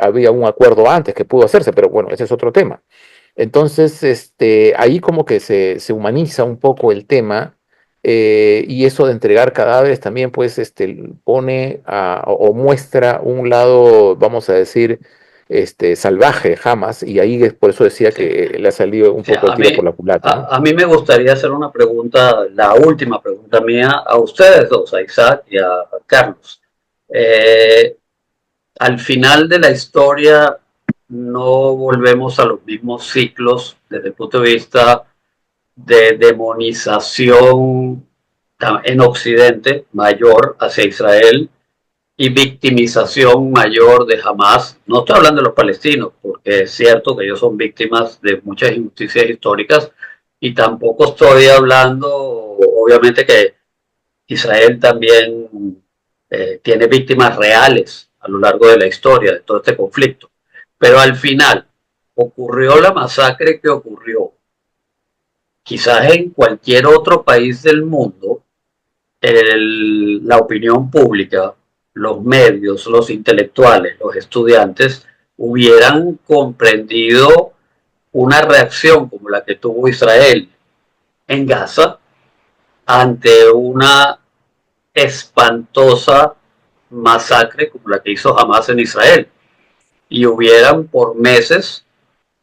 [SPEAKER 3] había un acuerdo antes que pudo hacerse, pero bueno, ese es otro tema. Entonces, ahí como que se humaniza un poco el tema, y eso de entregar cadáveres también pues pone o muestra un lado, vamos a decir, salvaje, jamás, y ahí por eso decía
[SPEAKER 1] sí.
[SPEAKER 3] que le ha salido un
[SPEAKER 1] Sí,
[SPEAKER 3] poco el tiro por la culata, ¿no?
[SPEAKER 1] a mí me gustaría hacer una pregunta, la última pregunta mía a ustedes dos, a Isaac y a Carlos. Eh, Al final de la historia no volvemos a los mismos ciclos desde el punto de vista de demonización en Occidente mayor hacia Israel y victimización mayor de Hamas. No estoy hablando de los palestinos, porque es cierto que ellos son víctimas de muchas injusticias históricas, y tampoco estoy hablando, obviamente, que Israel también tiene víctimas reales a lo largo de la historia de todo este conflicto. Pero al final ocurrió la masacre que ocurrió. Quizás en cualquier otro país del mundo, la opinión pública, los medios, los intelectuales, los estudiantes, hubieran comprendido una reacción como la que tuvo Israel en Gaza ante una espantosa masacre como la que hizo Hamas en Israel. Y hubieran por meses,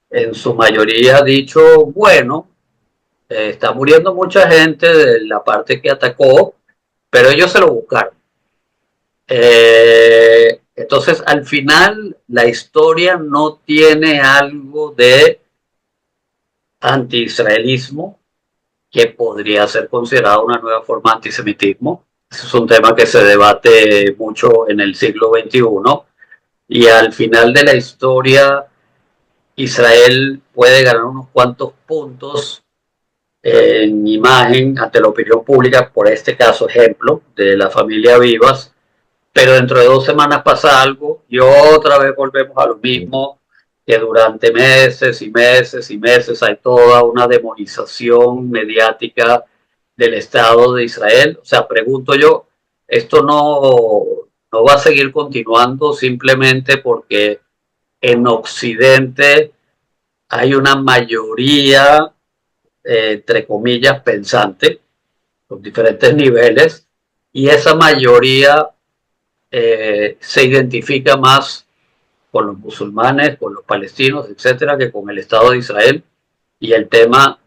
[SPEAKER 1] en su mayoría, dicho, bueno, está muriendo mucha gente de la parte que atacó, pero ellos se lo buscaron. Entonces, al final, la historia no tiene algo de anti-israelismo que podría ser considerado una nueva forma de antisemitismo. Ese es un tema que se debate mucho en el siglo XXI y al final de la historia Israel puede ganar unos cuantos puntos en imagen ante la opinión pública por este caso ejemplo de la familia Vivas, pero dentro de 2 semanas pasa algo y otra vez volvemos a lo mismo, que durante meses y meses y meses hay toda una demonización mediática del Estado de Israel. O sea, pregunto yo, esto no va a seguir continuando simplemente porque en Occidente hay una mayoría, entre comillas, pensante, con diferentes niveles, y esa mayoría se identifica más con los musulmanes, con los palestinos, etcétera, que con el Estado de Israel. Y el tema,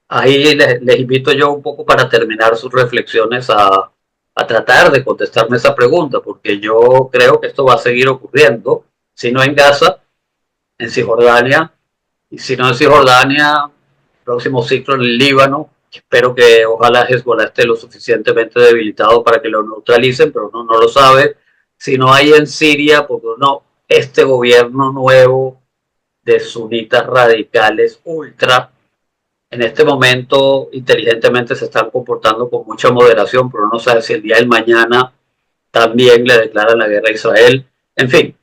[SPEAKER 1] ahí les invito yo un poco para terminar sus reflexiones a tratar de contestarme esa pregunta, porque yo creo que esto va a seguir ocurriendo, si no en Gaza, en Cisjordania, y si no en Cisjordania, próximo ciclo en el Líbano. Espero que ojalá Hezbollah esté lo suficientemente debilitado para que lo neutralicen, pero uno no lo sabe. Si no hay en Siria, porque no, este gobierno nuevo de sunitas radicales ultra, en este momento inteligentemente se están comportando con mucha moderación, pero no sabe si el día del mañana también le declaran la guerra a Israel. En fin,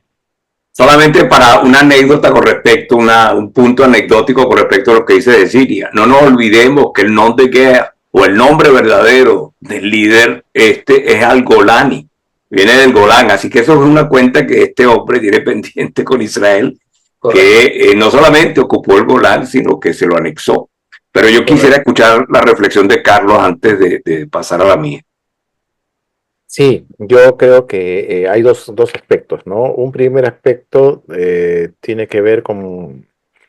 [SPEAKER 2] Solamente para una anécdota con respecto, un punto anecdótico con respecto a lo que dice de Siria. No nos olvidemos que el nombre de guerra o el nombre verdadero del líder es Al-Golani, viene del Golán, así que eso es una cuenta que este hombre tiene pendiente con Israel,
[SPEAKER 1] correcto.
[SPEAKER 2] que no solamente ocupó el Golán, sino que se lo anexó. Pero yo quisiera escuchar la reflexión de Carlos antes de pasar a la mía.
[SPEAKER 3] Sí, yo creo que hay dos aspectos, ¿no? Un primer aspecto tiene que ver con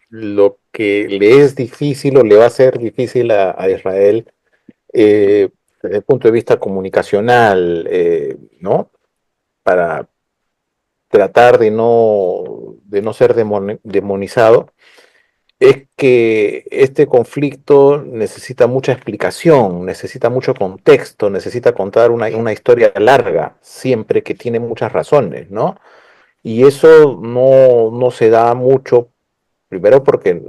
[SPEAKER 3] lo que le es difícil o le va a ser difícil a Israel desde el punto de vista comunicacional, ¿no? Para tratar de no ser demonizado, es que este conflicto necesita mucha explicación, necesita mucho contexto, necesita contar una historia larga, siempre que tiene muchas razones, ¿no? Y eso no se da mucho, primero porque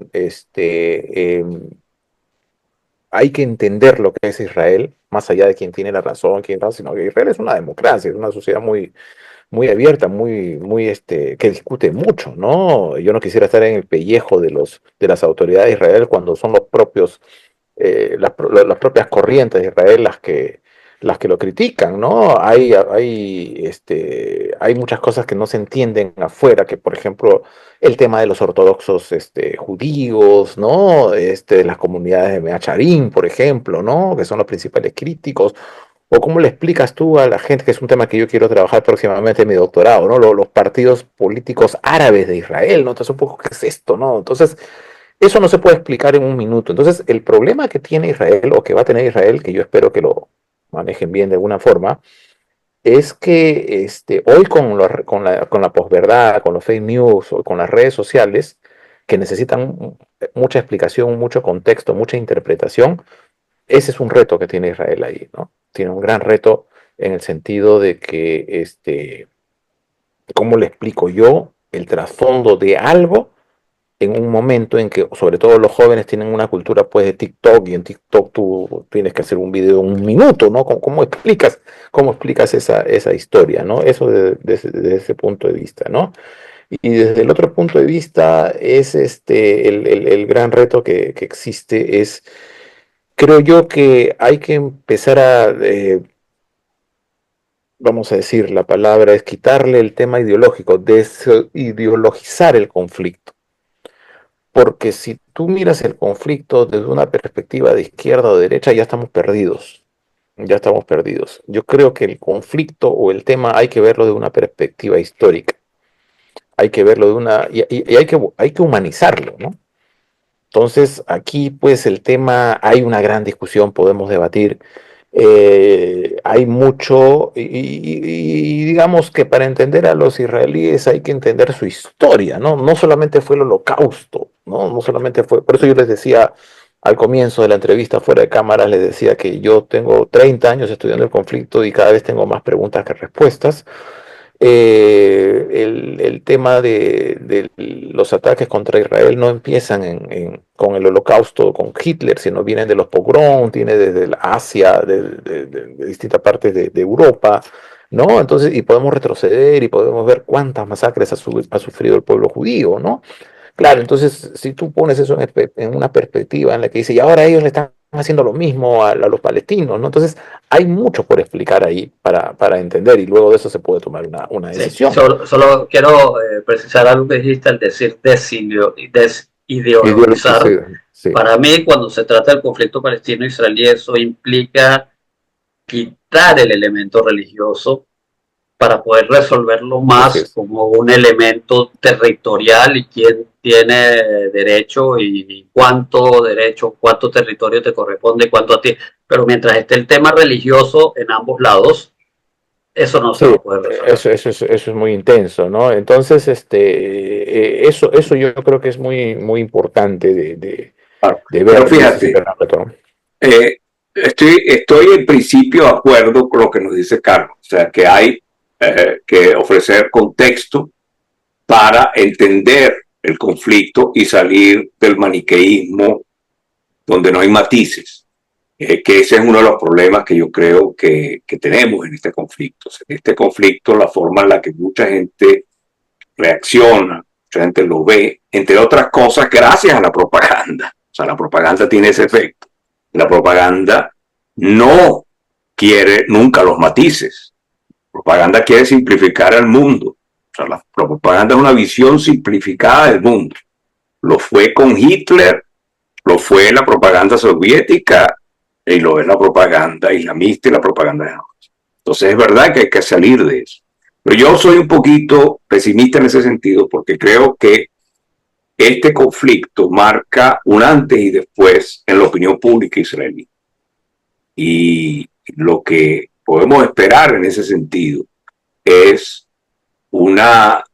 [SPEAKER 3] hay que entender lo que es Israel, más allá de quién tiene la razón, quién no, sino que Israel es una democracia, es una sociedad muy abierta, que discute mucho, ¿no? Yo no quisiera estar en el pellejo de las autoridades de Israel cuando son los propios, las propias corrientes de Israel las que lo critican, ¿no? Hay muchas cosas que no se entienden afuera, que por ejemplo el tema de los ortodoxos judíos, ¿no? Las comunidades de Meacharim, por ejemplo, ¿no? Que son los principales críticos. ¿O cómo le explicas tú a la gente, que es un tema que yo quiero trabajar próximamente en mi doctorado, ¿no? Los partidos políticos árabes de Israel, ¿no? Entonces, un poco, ¿qué es esto, no? Entonces, eso no se puede explicar en un minuto. Entonces, el problema que tiene Israel, o que va a tener Israel, que yo espero que lo manejen bien de alguna forma, es que hoy con la posverdad, con los fake news, o con las redes sociales, que necesitan mucha explicación, mucho contexto, mucha interpretación, ese es un reto que tiene Israel ahí, ¿no? Tiene un gran reto en el sentido de que, ¿cómo le explico yo el trasfondo de algo en un momento en que, sobre todo los jóvenes, tienen una cultura pues de TikTok, y en TikTok tú tienes que hacer un video de un minuto, ¿no? ¿Cómo explicas esa historia, ¿no? Eso desde ese punto de vista, ¿no? Y desde el otro punto de vista es el gran reto que existe es, creo yo, que hay que empezar a vamos a decir, la palabra es quitarle el tema ideológico, desideologizar el conflicto. Porque si tú miras el conflicto desde una perspectiva de izquierda o derecha, ya estamos perdidos. Ya estamos perdidos. Yo creo que el conflicto o el tema hay que verlo de una perspectiva histórica. Hay que verlo de una... Y hay que humanizarlo, ¿no? Entonces, aquí pues el tema, hay una gran discusión, podemos debatir, hay mucho, y digamos que para entender a los israelíes hay que entender su historia, ¿no? No solamente fue el holocausto, ¿no? No solamente fue, por eso yo les decía al comienzo de la entrevista fuera de cámaras, les decía que yo tengo 30 años estudiando el conflicto y cada vez tengo más preguntas que respuestas. El tema de los ataques contra Israel no empiezan con el Holocausto, con Hitler, sino vienen de los pogroms, viene desde Asia, de distintas partes de Europa, ¿no? Entonces, y podemos retroceder y podemos ver cuántas masacres ha sufrido el pueblo judío, ¿no? Claro, entonces si tú pones eso en una perspectiva en la que dice, y ahora ellos le están haciendo lo mismo a los palestinos, ¿no? Entonces hay mucho por explicar ahí para entender y luego de eso se puede tomar una
[SPEAKER 1] Sí,
[SPEAKER 3] decisión.
[SPEAKER 1] solo quiero precisar algo que dijiste al decir desideologizar.
[SPEAKER 3] Ideología, sí,
[SPEAKER 1] Para mí, cuando se trata del conflicto palestino-israelí, eso implica quitar el elemento religioso para poder resolverlo
[SPEAKER 3] así
[SPEAKER 1] más
[SPEAKER 3] es.
[SPEAKER 1] como un elemento territorial y quién tiene derecho y cuánto derecho, cuánto territorio te corresponde y cuánto a ti. Pero mientras esté el tema religioso en ambos lados, eso no se
[SPEAKER 3] Sí,
[SPEAKER 1] va a poder resolver.
[SPEAKER 3] eso es muy intenso, ¿no? Entonces, eso yo creo que es muy importante
[SPEAKER 2] Claro.
[SPEAKER 3] de
[SPEAKER 2] Pero
[SPEAKER 3] ver desde ese
[SPEAKER 2] fíjate,
[SPEAKER 3] parámetro, ¿no?
[SPEAKER 2] estoy en principio de acuerdo con lo que nos dice Carlos, o sea, que hay que ofrecer contexto para entender el conflicto y salir del maniqueísmo donde no hay matices, que ese es uno de los problemas que yo creo que tenemos en este conflicto. O sea, este conflicto, la forma en la que mucha gente reacciona, mucha gente lo ve, entre otras cosas, gracias a la propaganda. O sea, la propaganda tiene ese efecto. La propaganda no quiere nunca los matices. La propaganda quiere simplificar el mundo. O sea, la propaganda es una visión simplificada del mundo. Lo fue con Hitler, lo fue la propaganda soviética y lo es la propaganda islamista y la propaganda de Hamas. Entonces es verdad que hay que salir de eso. Pero yo soy un poquito pesimista en ese sentido porque creo que este conflicto marca un antes y después en la opinión pública israelí. Y lo que podemos esperar en ese sentido es una,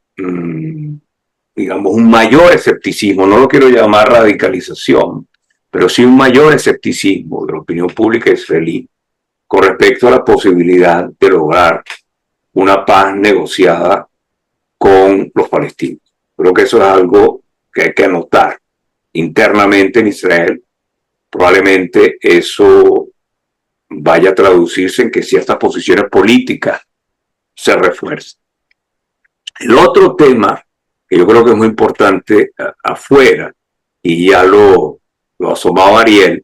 [SPEAKER 2] digamos, un mayor escepticismo, no lo quiero llamar radicalización, pero sí un mayor escepticismo de la opinión pública israelí con respecto a la posibilidad de lograr una paz negociada con los palestinos. Creo que eso es algo que hay que anotar internamente en Israel. Probablemente eso vaya a traducirse en que ciertas posiciones políticas se refuercen. El otro tema que yo creo que es muy importante afuera, y ya lo asomaba Ariel,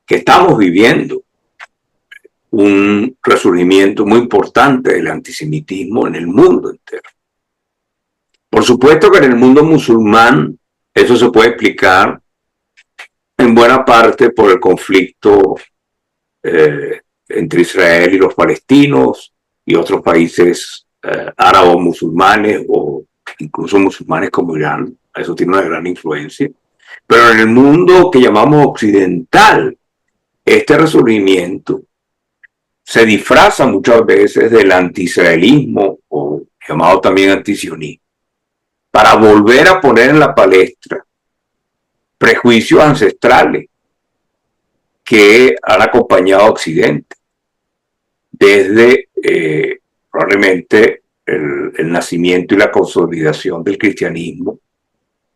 [SPEAKER 2] que estamos viviendo un resurgimiento muy importante del antisemitismo en el mundo entero. Por supuesto que en el mundo musulmán eso se puede explicar en buena parte por el conflicto entre Israel y los palestinos y otros países árabes musulmanes o incluso musulmanes como Irán. Eso tiene una gran influencia. Pero en el mundo que llamamos occidental, este resurgimiento se disfraza muchas veces del anti-israelismo o llamado también antisionismo, para volver a poner en la palestra prejuicios ancestrales que han acompañado a Occidente desde probablemente el nacimiento y la consolidación del cristianismo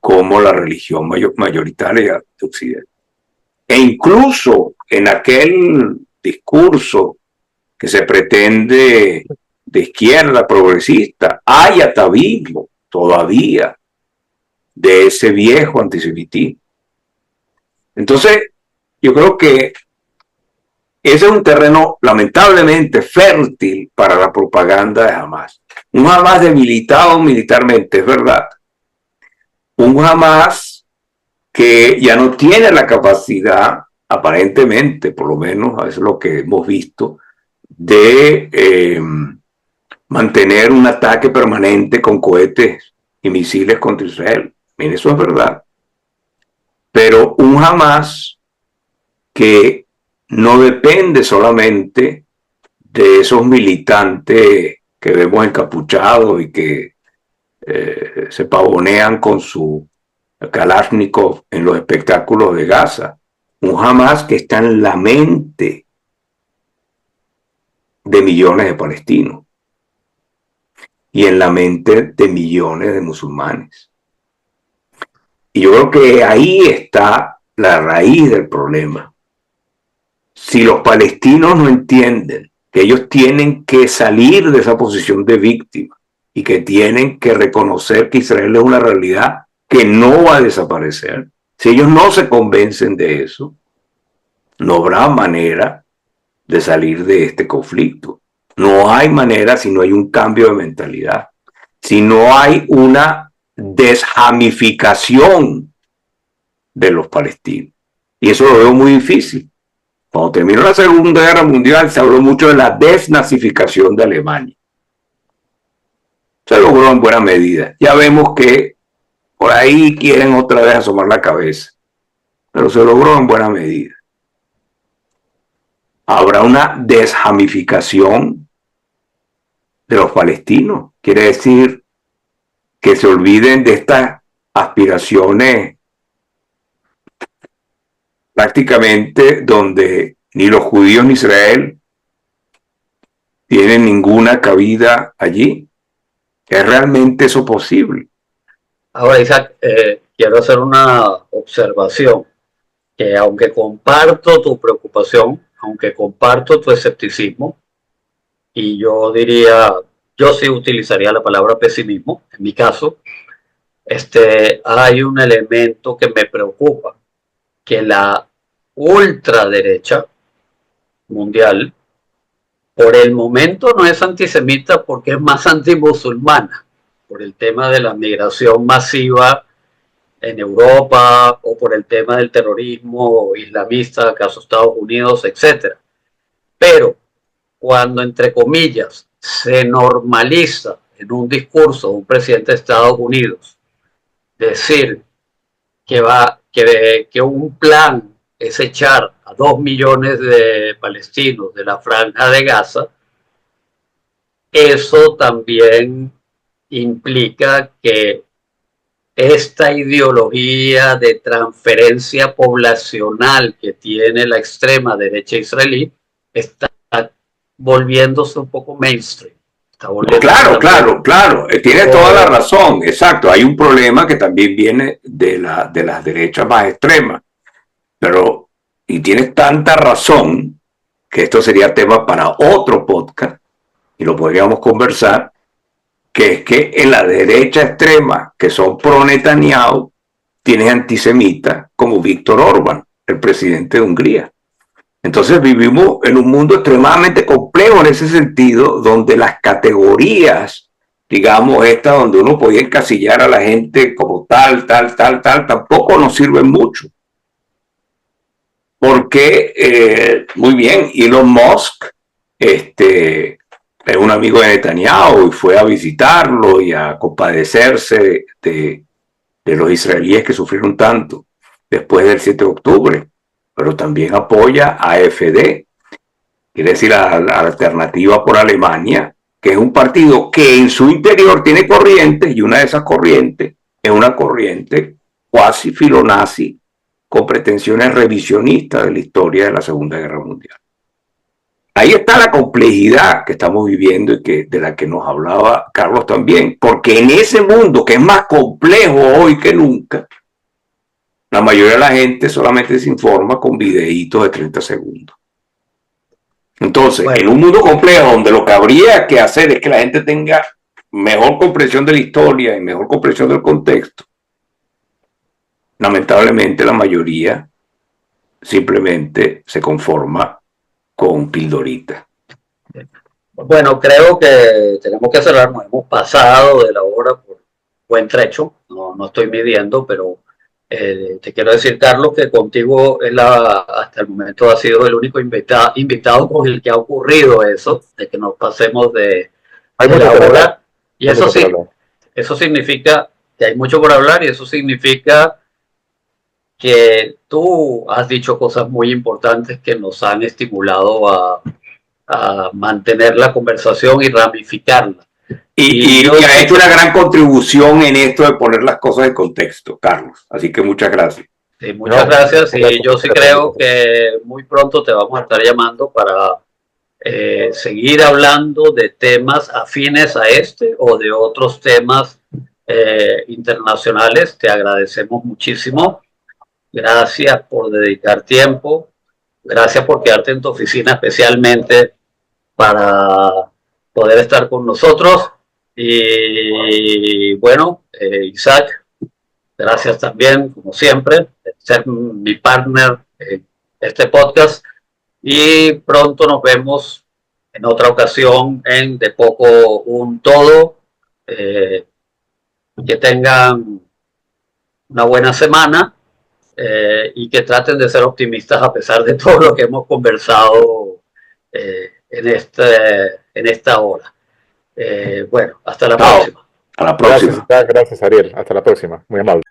[SPEAKER 2] como la religión mayoritaria de Occidente. E incluso en aquel discurso que se pretende de izquierda progresista, hay atavismo todavía de ese viejo antisemitismo. Entonces, yo creo que ese es un terreno lamentablemente fértil para la propaganda de Hamas. Un Hamas debilitado militarmente, es verdad. Un Hamas que ya no tiene la capacidad, aparentemente, por lo menos, a veces lo que hemos visto, de mantener un ataque permanente con cohetes y misiles contra Israel. Miren, eso es verdad. Pero un Hamas que no depende solamente de esos militantes que vemos encapuchados y que se pavonean con su Kalashnikov en los espectáculos de Gaza. Un Hamas que está en la mente de millones de palestinos y en la mente de millones de musulmanes. Y yo creo que ahí está la raíz del problema. Si los palestinos no entienden que ellos tienen que salir de esa posición de víctima y que tienen que reconocer que Israel es una realidad que no va a desaparecer, si ellos no se convencen de eso, no habrá manera de salir de este conflicto. No hay manera si no hay un cambio de mentalidad, si no hay una deshamificación de los palestinos. Y eso lo veo muy difícil. Cuando terminó la Segunda Guerra Mundial se habló mucho de la desnazificación de Alemania. Se logró en buena medida. Ya vemos que por ahí quieren otra vez asomar la cabeza, pero se logró en buena medida. Habrá una deshamificación de los palestinos. Quiere decir que se olviden de estas aspiraciones prácticamente donde ni los judíos ni Israel tienen ninguna cabida allí. ¿Es realmente eso posible?
[SPEAKER 1] Ahora, Isaac, quiero hacer una observación, que aunque comparto tu preocupación, aunque comparto tu escepticismo, y yo diría, yo sí utilizaría la palabra pesimismo, en mi caso, hay un elemento que me preocupa, que la ultraderecha mundial, por el momento no es antisemita porque es más antimusulmana, por el tema de la migración masiva en Europa o por el tema del terrorismo islamista, caso Estados Unidos, etc. Pero cuando, entre comillas, se normaliza en un discurso de un presidente de Estados Unidos decir que un plan es echar a 2 millones de palestinos de la franja de Gaza, eso también implica que esta ideología de transferencia poblacional que tiene la extrema derecha israelí está volviéndose un poco mainstream.
[SPEAKER 2] Claro, tiene toda la razón, exacto. Hay un problema que también viene de las derechas más extremas, pero, y tienes tanta razón, que esto sería tema para otro podcast, y lo podríamos conversar, que es que en la derecha extrema, que son pro Netanyahu, tienes antisemitas como Víctor Orbán, el presidente de Hungría. Entonces vivimos en un mundo extremadamente complejo en ese sentido, donde las categorías, digamos, estas donde uno podía encasillar a la gente como tal, tampoco nos sirven mucho. Porque, muy bien, Elon Musk es un amigo de Netanyahu y fue a visitarlo y a compadecerse de los israelíes que sufrieron tanto después del 7 de octubre. Pero también apoya a AfD, quiere decir a la Alternativa por Alemania, que es un partido que en su interior tiene corrientes, y una de esas corrientes es una corriente cuasi filonazi con pretensiones revisionistas de la historia de la Segunda Guerra Mundial. Ahí está la complejidad que estamos viviendo y de la que nos hablaba Carlos también, porque en ese mundo que es más complejo hoy que nunca, la mayoría de la gente solamente se informa con videitos de 30 segundos. Entonces, en un mundo complejo donde lo que habría que hacer es que la gente tenga mejor comprensión de la historia y mejor comprensión del contexto, lamentablemente la mayoría simplemente se conforma con Pildorita?
[SPEAKER 1] Bueno, creo que tenemos que cerrar, nos hemos pasado de la hora por buen trecho, no estoy midiendo, pero te quiero decir, Carlos, que contigo hasta el momento ha sido el único invitado con el que ha ocurrido eso, de que nos pasemos
[SPEAKER 3] Hay
[SPEAKER 1] de
[SPEAKER 3] mucho
[SPEAKER 1] la
[SPEAKER 3] por hablar.
[SPEAKER 1] hora, y
[SPEAKER 3] Hay
[SPEAKER 1] eso
[SPEAKER 3] mucho por
[SPEAKER 1] sí,
[SPEAKER 3] hablar.
[SPEAKER 1] eso significa que hay mucho por hablar y eso significa que tú has dicho cosas muy importantes que nos han estimulado a mantener la conversación y ramificarla. Y yo
[SPEAKER 2] Y ha
[SPEAKER 1] sí,
[SPEAKER 2] hecho una gran contribución en esto de poner las cosas en contexto, Carlos. Así que muchas gracias.
[SPEAKER 1] sí, muchas
[SPEAKER 3] No,
[SPEAKER 1] gracias y
[SPEAKER 3] gracias
[SPEAKER 1] yo
[SPEAKER 3] por
[SPEAKER 1] sí
[SPEAKER 3] la
[SPEAKER 1] creo
[SPEAKER 3] presentación.
[SPEAKER 1] que muy pronto te vamos a estar llamando para seguir hablando de temas afines a este o de otros temas internacionales. Te agradecemos muchísimo. Gracias por dedicar tiempo. Gracias por quedarte en tu oficina especialmente para poder estar con nosotros. Y bueno, Isaac, gracias también, como siempre, por ser mi partner en este podcast. Y pronto nos vemos en otra ocasión en De Poco un Todo. Eh, que tengan una buena semana y que traten de ser optimistas a pesar de todo lo que hemos conversado en esta hora. Bueno, hasta la
[SPEAKER 2] Chao.
[SPEAKER 1] próxima.
[SPEAKER 2] A la
[SPEAKER 3] Gracias,
[SPEAKER 2] próxima.
[SPEAKER 3] Isaac, gracias, Ariel. Hasta la próxima. Muy amable.